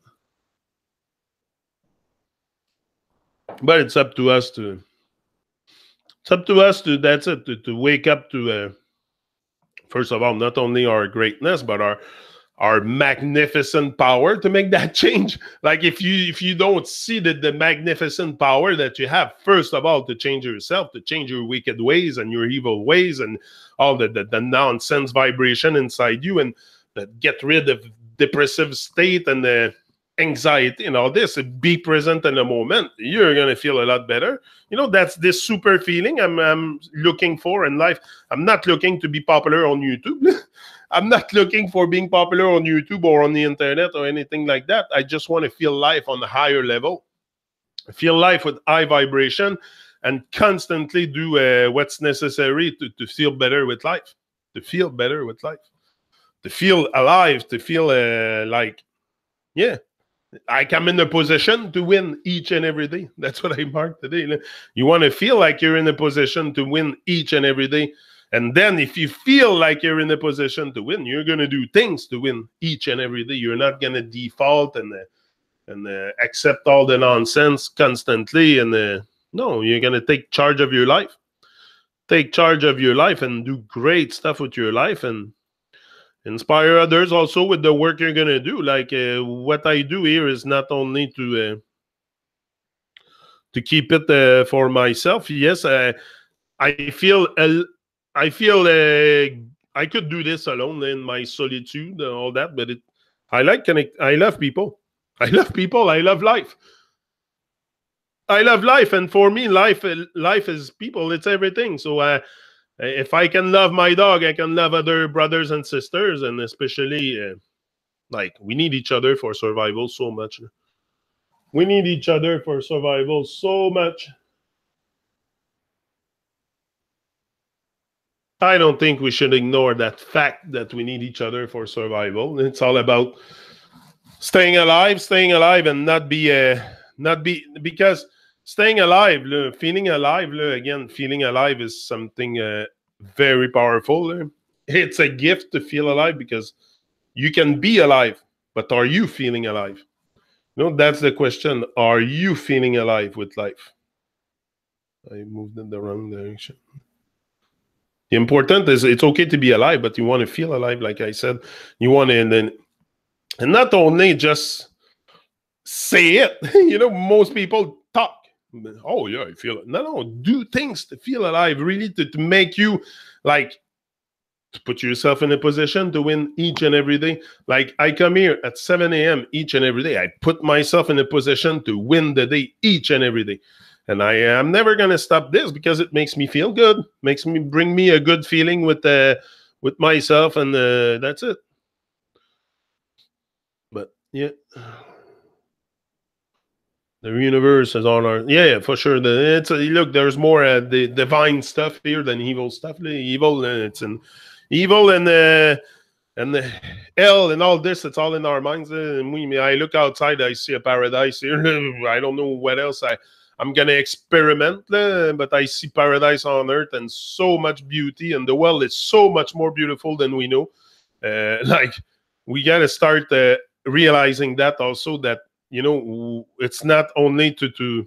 Speaker 5: But it's up to us to. It's up to us to. That's it. To wake up to. First of all, not only our greatness, but our magnificent power to make that change. Like if you don't see the magnificent power that you have, first of all, to change yourself, to change your wicked ways and your evil ways and all the nonsense vibration inside you, and get rid of depressive state and the anxiety and all this, be present in the moment, you're gonna feel a lot better. You know, that's this super feeling I'm looking for in life. I'm not looking to be popular on YouTube. I'm not looking for being popular on YouTube or on the internet or anything like that. I just want to feel life on a higher level, feel life with high vibration, and constantly do what's necessary to feel better with life, to feel better with life, to feel alive, to feel like, yeah, I come in a position to win each and every day. That's what I marked today. You want to feel like you're in a position to win each and every day. And then if you feel like you're in a position to win, you're going to do things to win each and every day. You're not going to default and accept all the nonsense constantly. And no, you're going to take charge of your life. Take charge of your life and do great stuff with your life and inspire others also with the work you're going to do. Like what I do here is not only to keep it for myself. Yes, I feel I could do this alone in my solitude and all that, but I like connect. I love people. I love people. I love life. I love life, and for me, life is people. It's everything. So if I can love my dog, I can love other brothers and sisters, and especially like we need each other for survival so much. We need each other for survival so much. I don't think we should ignore that fact that we need each other for survival. It's all about staying alive, and not be because staying alive, feeling alive, again, feeling alive is something very powerful. It's a gift to feel alive because you can be alive, but are you feeling alive? No, that's the question. Are you feeling alive with life? I moved in the wrong direction. The important is it's okay to be alive, but you want to feel alive, like I said. You want to, and not only just say it. You know, most people talk. Oh, yeah, I feel it. No, do things to feel alive, really, to make you, like, to put yourself in a position to win each and every day. Like, I come here at 7 a.m. each and every day. I put myself in a position to win the day each and every day. And I am never going to stop this because it makes me feel good, bring me a good feeling with myself, and that's it. But, yeah. The universe is on our... Yeah, for sure. Look, there's more the divine stuff here than evil stuff. Evil, it's in evil and the hell and all this. It's all in our minds. I look outside, I see a paradise here. I don't know what else I'm going to experiment, but I see paradise on earth and so much beauty, and the world is so much more beautiful than we know. Like, we got to start realizing that also, that, you know, it's not only to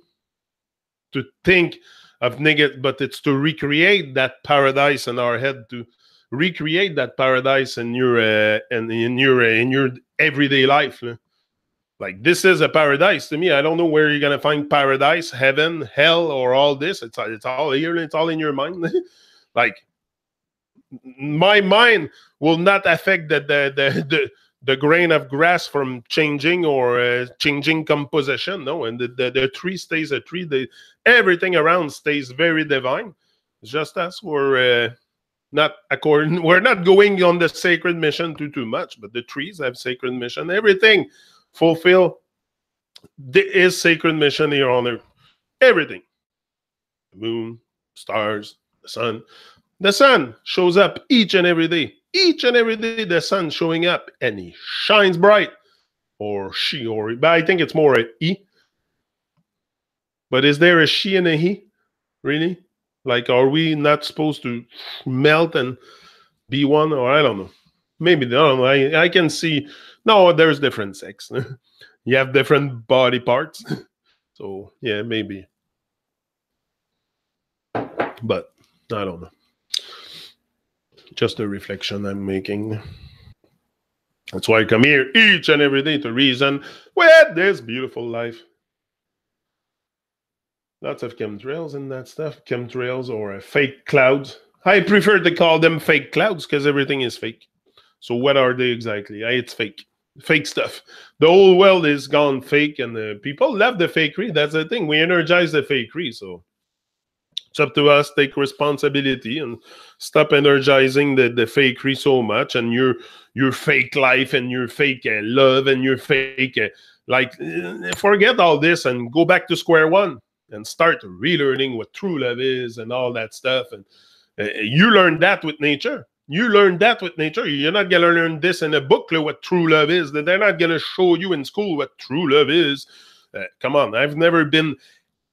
Speaker 5: think of negative, but it's to recreate that paradise in our head, to recreate that paradise in your everyday life. Like, this is a paradise to me. I don't know where you're gonna find paradise, heaven, hell, or all this. It's all here. It's all in your mind. Like, my mind will not affect the the grain of grass from changing or changing composition. No, and the tree stays a tree. Everything around stays very divine. It's just us. We're not going on the sacred mission too much, but the trees have sacred mission. Everything fulfill is sacred mission here on earth. Everything. The moon, stars, the sun. The sun shows up each and every day. Each and every day, the sun showing up, and he shines bright. Or she, but I think it's more a he. But is there a she and a he? Really? Like, are we not supposed to melt and be one? Or I don't know. Maybe, I don't know. I can see. No, there's different sex. You have different body parts. So, yeah, maybe. But, I don't know. Just a reflection I'm making. That's why I come here each and every day to reason with this beautiful life. Lots of chemtrails and that stuff. Chemtrails or fake clouds. I prefer to call them fake clouds because everything is fake. So what are they exactly? It's fake. Fake stuff. The whole world is gone fake, and people love the fakery. That's the thing. We energize the fakery. So it's up to us to take responsibility and stop energizing the fakery so much, and your fake life and your fake love and your fake forget all this and go back to square one and start relearning what true love is and all that stuff. And you learn that with nature. You learn that with nature. You're not going to learn this in a booklet what true love is. They're not going to show you in school what true love is. Come on, I've never been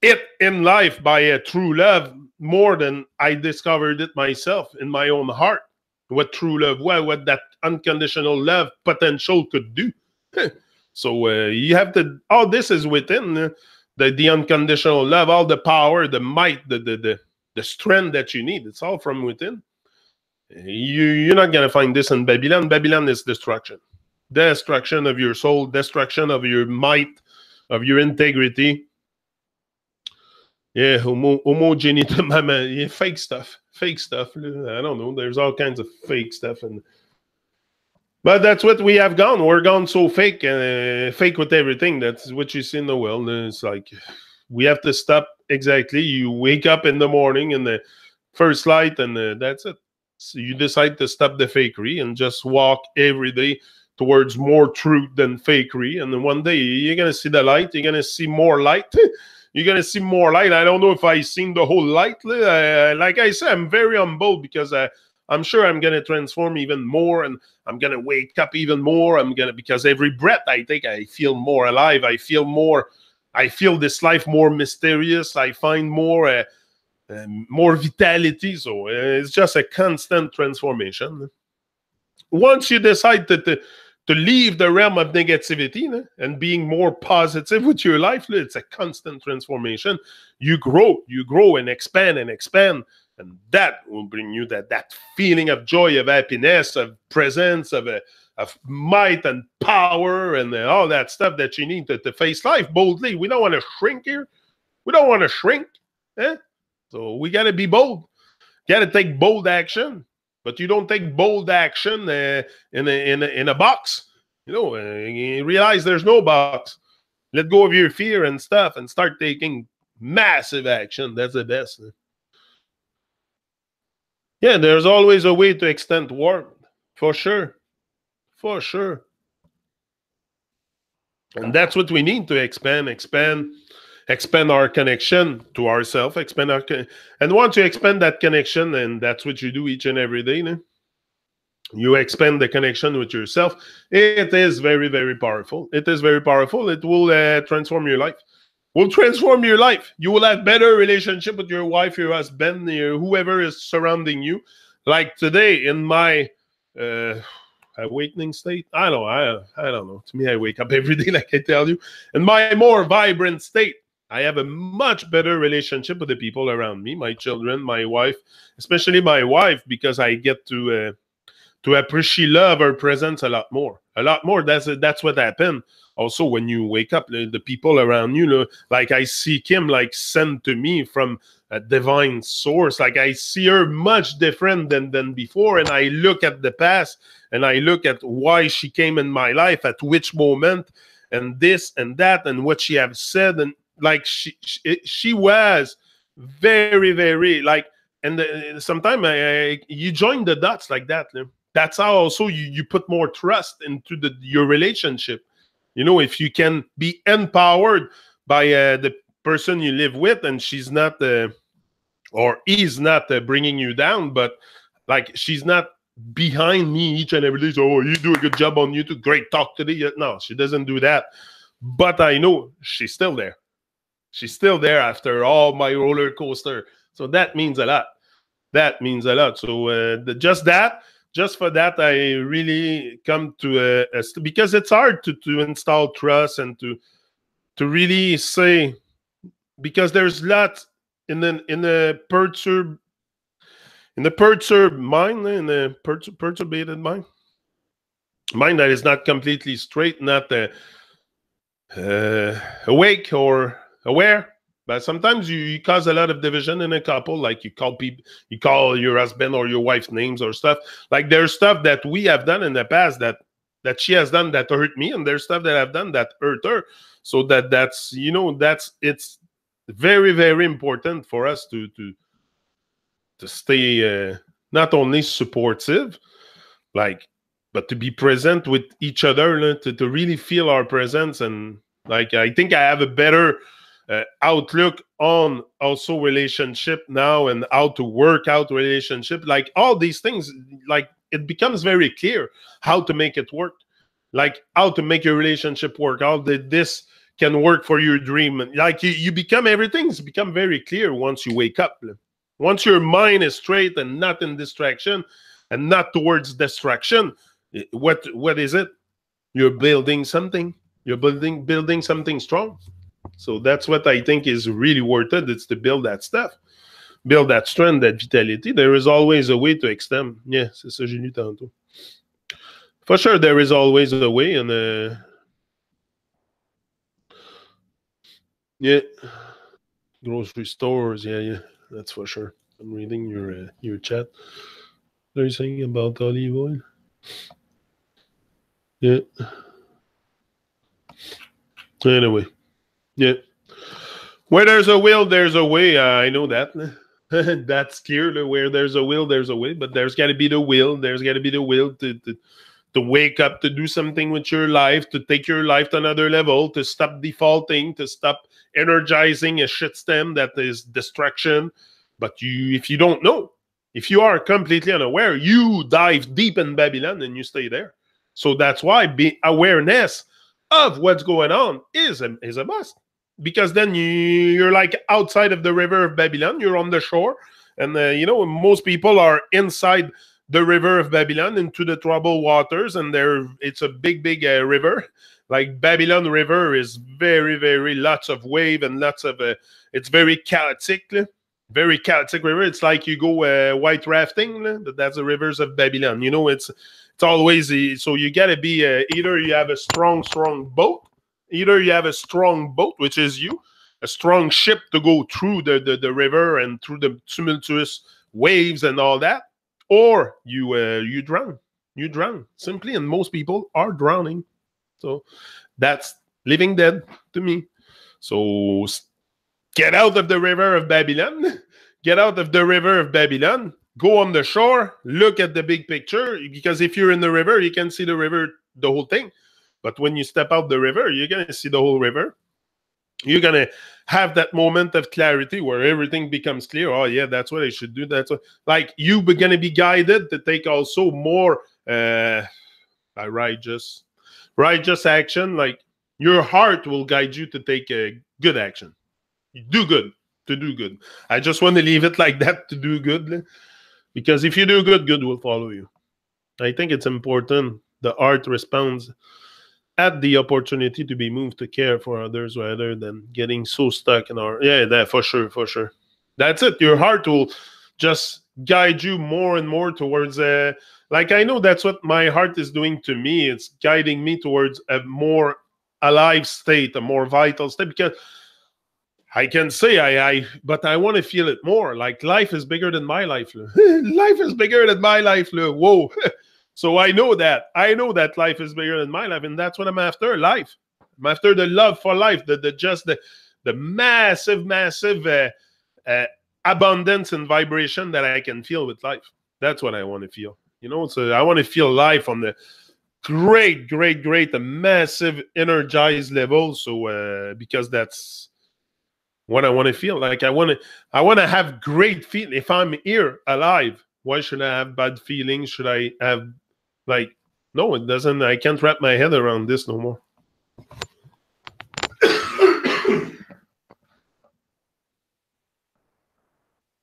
Speaker 5: hit in life by a true love more than I discovered it myself in my own heart. What true love was, what that unconditional love potential could do. So you have to, all this is within the unconditional love, all the power, the might, the strength that you need. It's all from within. You're not going to find this in Babylon. Babylon is destruction. Destruction of your soul, destruction of your might, of your integrity. Yeah, homogeneity, yeah, fake stuff. Fake stuff. I don't know. There's all kinds of fake stuff. But that's what we have gone. We're gone so fake, fake with everything. That's what you see in the world. It's like we have to stop. Exactly. You wake up in the morning in the first light, and that's it. So you decide to stop the fakery and just walk every day towards more truth than fakery. And then one day you're going to see the light. You're going to see more light. You're going to see more light. I don't know if I've seen the whole light. Like I said, I'm very humble because I'm sure I'm going to transform even more, and I'm going to wake up even more. Because every breath I take, I feel more alive. I feel this life more mysterious. I find more vitality. So it's just a constant transformation. Once you decide to leave the realm of negativity and being more positive with your life, it's a constant transformation. You grow and expand, and that will bring you that feeling of joy, of happiness, of presence, of might and power, and all that stuff that you need to face life boldly. We don't want to shrink here. We don't want to shrink. So we got to be bold. Got to take bold action. But you don't take bold action in a box. You realize there's no box. Let go of your fear and stuff and start taking massive action. That's the best. Yeah, there's always a way to extend warmth. For sure. For sure. And that's what we need to expand our connection to ourselves, and once you expand that connection, and that's what you do each and every day, you expand the connection with yourself. It is very, very powerful. It is very powerful. It will transform your life. Will transform your life. You will have better relationship with your wife, your husband, whoever is surrounding you. Like today in my awakening state, I don't know. To me, I wake up every day, like I tell you, in my more vibrant state. I have a much better relationship with the people around me, my children, my wife, especially my wife, because I get to to appreciate love her presence a lot more. That's what happened. Also, when you wake up, the people around you, like I see Kim, like sent to me from a divine source. Like I see her much different than before, and I look at the past and I look at why she came in my life, at which moment, and this and that, and what she have said, and like she was very, very like. And sometimes you join the dots like that. That's how also you put more trust into your relationship. If you can be empowered by the person you live with, and she's not or he's not bringing you down, but like she's not behind me each and every day. So, you do a good job on YouTube. Great talk today. No, she doesn't do that. But I know she's still there. She's still there after all my roller coaster. So that means a lot. That means a lot. So just for that, I really come to because it's hard to install trust and to really say, because there's lots in the perturbed mind, in the perturbated mind that is not completely straight, not awake or aware. But sometimes you cause a lot of division in a couple, like you call your husband or your wife names or stuff. Like there's stuff that we have done in the past that she has done that hurt me, and there's stuff that I've done that hurt her. So it's very, very important for us to stay not only supportive, but to be present with each other, to really feel our presence. And like I think I have a better outlook on also relationship now, and how to work out relationship, like all these things. Like it becomes very clear how to make it work, like how to make your relationship work, how this can work for your dream. Like you become, everything's become very clear once you wake up, once your mind is straight and not in distraction and not towards distraction. What is it? You're building something. You're building something strong. So that's what I think is really worth it. It's to build that stuff, build that strength, that vitality. There is always a way to extend. Yeah, c'est ça, j'ai lu tantôt. For sure, there is always a way. And yeah, grocery stores. Yeah, that's for sure. I'm reading your chat. They're saying about olive oil. Yeah. Anyway. Yeah. Where there's a will, there's a way. I know that. That's clear. Where there's a will, there's a way. But there's got to be the will. There's got to be the will to wake up, to do something with your life, to take your life to another level, to stop defaulting, to stop energizing a shit stem that is distraction. But if you don't know, if you are completely unaware, you dive deep in Babylon and you stay there. So that's why awareness of what's going on is a must. Because then you're like outside of the river of Babylon, you're on the shore, and most people are inside the river of Babylon, into the troubled waters, and it's a big river. Like Babylon River is very, very lots of wave and lots of it's very chaotic river. It's like you go white rafting, that's the rivers of Babylon. It's always so you got to be either you have a strong boat. Either you have a strong boat, which is a strong ship to go through the river and through the tumultuous waves and all that, or you drown. You drown simply, and most people are drowning. So that's living dead to me. So get out of the river of Babylon. Get out of the river of Babylon. Go on the shore. Look at the big picture, because if you're in the river, you can see the river, the whole thing. But when you step out the river, you're going to see the whole river. You're going to have that moment of clarity where everything becomes clear. Oh, yeah, that's what I should do. That's what, like, you're going to be guided to take also more righteous action. Like, your heart will guide you to take a good action. Do good, to do good. I just want to leave it like that, to do good. Because if you do good, good will follow you. I think it's important. The heart responds at the opportunity to be moved to care for others rather than getting so stuck in our... Yeah, that for sure. That's it. Your heart will just guide you more and more towards Like, I know that's what my heart is doing to me. It's guiding me towards a more alive state, a more vital state, because I can say but I want to feel it more. Like, life is bigger than my life. Life is bigger than my life. Whoa. So I know that. I know that life is bigger than my life, and that's what I'm after, life. I'm after the love for life, the massive abundance and vibration that I can feel with life. That's what I want to feel. You know, so I want to feel life on the great, a massive energized level. So because that's what I want to feel. Like, I want to have great feeling. If I'm here alive, why should I have bad feelings? Should I have, like, no, it doesn't. I can't wrap my head around this no more.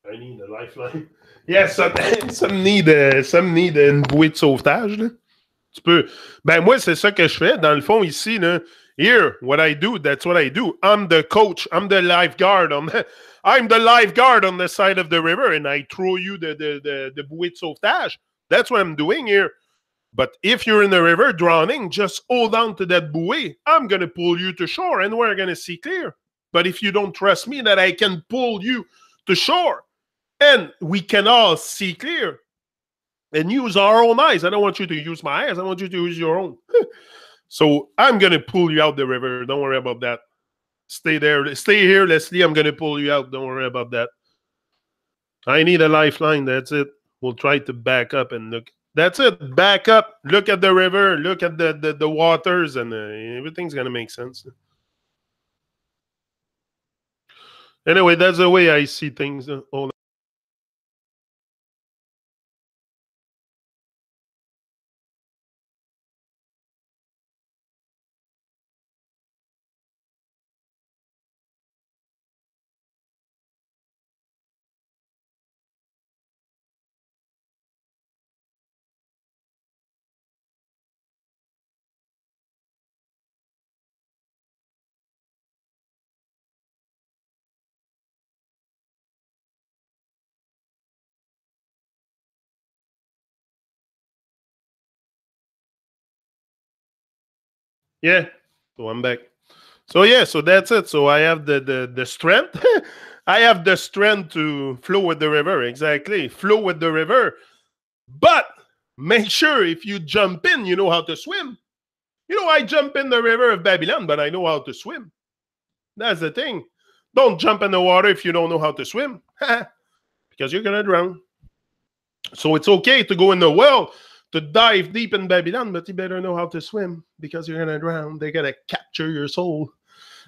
Speaker 5: I need a lifeline. Yes, ça me need une bouée de sauvetage, là. Tu peux. Ben, moi, c'est ça que je fais. Dans le fond, ici, là, here, what I do, that's what I do. I'm the coach. I'm the lifeguard. I'm the lifeguard on the side of the river, and I throw you the bouée de sauvetage. That's what I'm doing here. But if you're in the river drowning, just hold on to that buoy. I'm going to pull you to shore, and we're going to see clear. But if you don't trust me that I can pull you to shore, and we can all see clear and use our own eyes. I don't want you to use my eyes. I want you to use your own. So I'm going to pull you out the river. Don't worry about that. Stay there. Stay here, Leslie. I'm going to pull you out. Don't worry about that. I need a lifeline. That's it. We'll try to back up and look. That's it. Back up. Look at the river. Look at the waters, and everything's going to make sense. Anyway, that's the way I see things. Yeah. So I'm back. So yeah, so that's it. So I have the strength. I have the strength to flow with the river. Exactly. Flow with the river. But make sure if you jump in, you know how to swim. You know, I jump in the river of Babylon, but I know how to swim. That's the thing. Don't jump in the water if you don't know how to swim. Because you're going to drown. So it's okay to go in the well, to dive deep in Babylon, but you better know how to swim because you're going to drown. They're going to capture your soul.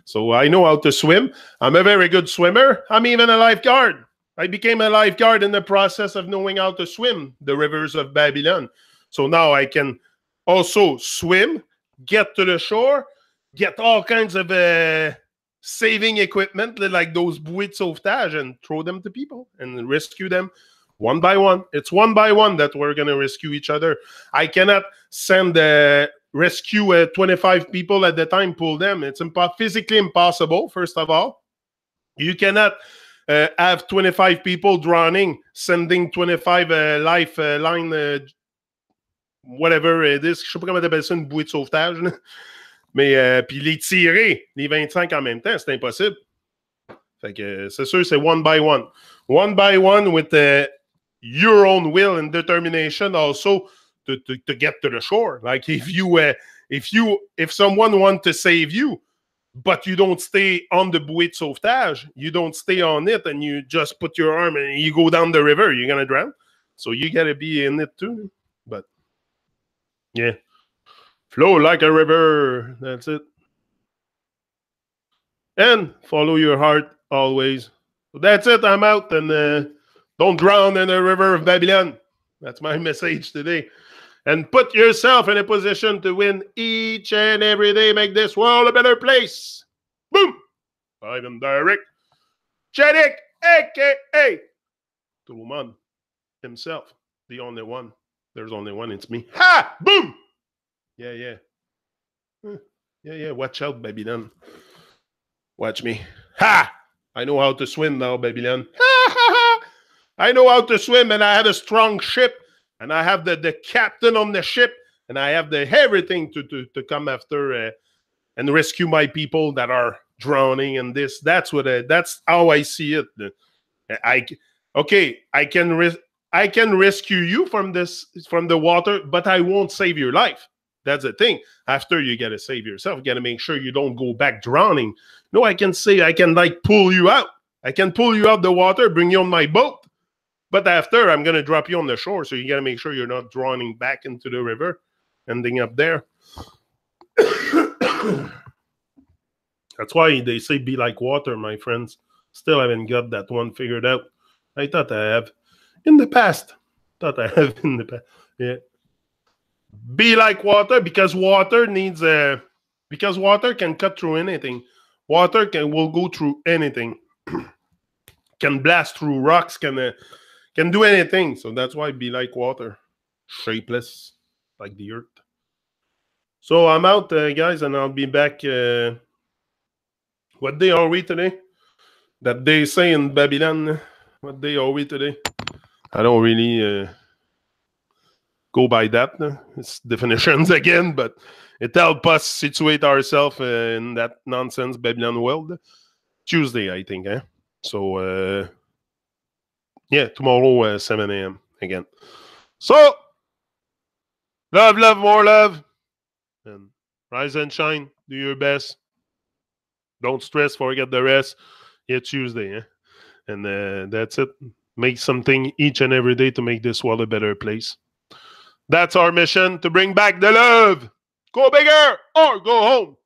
Speaker 5: So I know how to swim. I'm a very good swimmer. I'm even a lifeguard. I became a lifeguard in the process of knowing how to swim the rivers of Babylon. So now I can also swim, get to the shore, get all kinds of saving equipment like those bouées de sauvetage and throw them to people and rescue them. One by one. It's one by one that we're going to rescue each other. I cannot send rescue 25 people at the time, pull them. It's physically impossible, first of all. You cannot have 25 people drowning, sending 25 lifeline, whatever it is. Je sais pas comment t'appelles ça, une bouée de sauvetage. Là. Mais puis les tirer, les 25 en même temps, c'est impossible. Fait que c'est sûr, c'est one by one. One by one with your own will and determination also to get to the shore. Like if someone wants to save you, but you don't stay on the bouée de sauvetage, you don't stay on it, and you just put your arm and you go down the river, you're gonna drown. So you gotta be in it too. But yeah, flow like a river. That's it. And follow your heart always. So that's it. I'm out, and don't drown in the river of Babylon. That's my message today. And put yourself in a position to win each and every day. Make this world a better place. Boom! Live and direct. Chedic, a.k.a. Truman himself. The only one. There's only one. It's me. Ha! Boom! Yeah. Yeah. Watch out, Babylon. Watch me. Ha! I know how to swim now, Babylon. Ha! I know how to swim, and I have a strong ship. and I have the captain on the ship, and I have the everything to come after and rescue my people that are drowning. And this, that's how I see it. I can rescue you from the water, but I won't save your life. That's the thing. After, you got to save yourself. You got to make sure you don't go back drowning. No, I can like pull you out. I can pull you out the water, bring you on my boat. But after, I'm going to drop you on the shore. So you got to make sure you're not drowning back into the river, ending up there. That's why they say be like water, my friends. Still haven't got that one figured out. I thought I have in the past. Yeah. Be like water, because water can cut through anything. Water will go through anything. Can blast through rocks, can do anything. So that's why be like water. Shapeless, like the earth. So I'm out, guys, and I'll be back. What day are we today? That they say in Babylon. What day are we today? I don't really go by that. It's definitions again, but it helps us situate ourselves in that nonsense Babylon world. Tuesday, I think. So, yeah, tomorrow 7 a.m. again. So, love, more love. And rise and shine. Do your best. Don't stress, forget the rest. Yeah, Tuesday. And that's it. Make something each and every day to make this world a better place. That's our mission, to bring back the love. Go bigger or go home.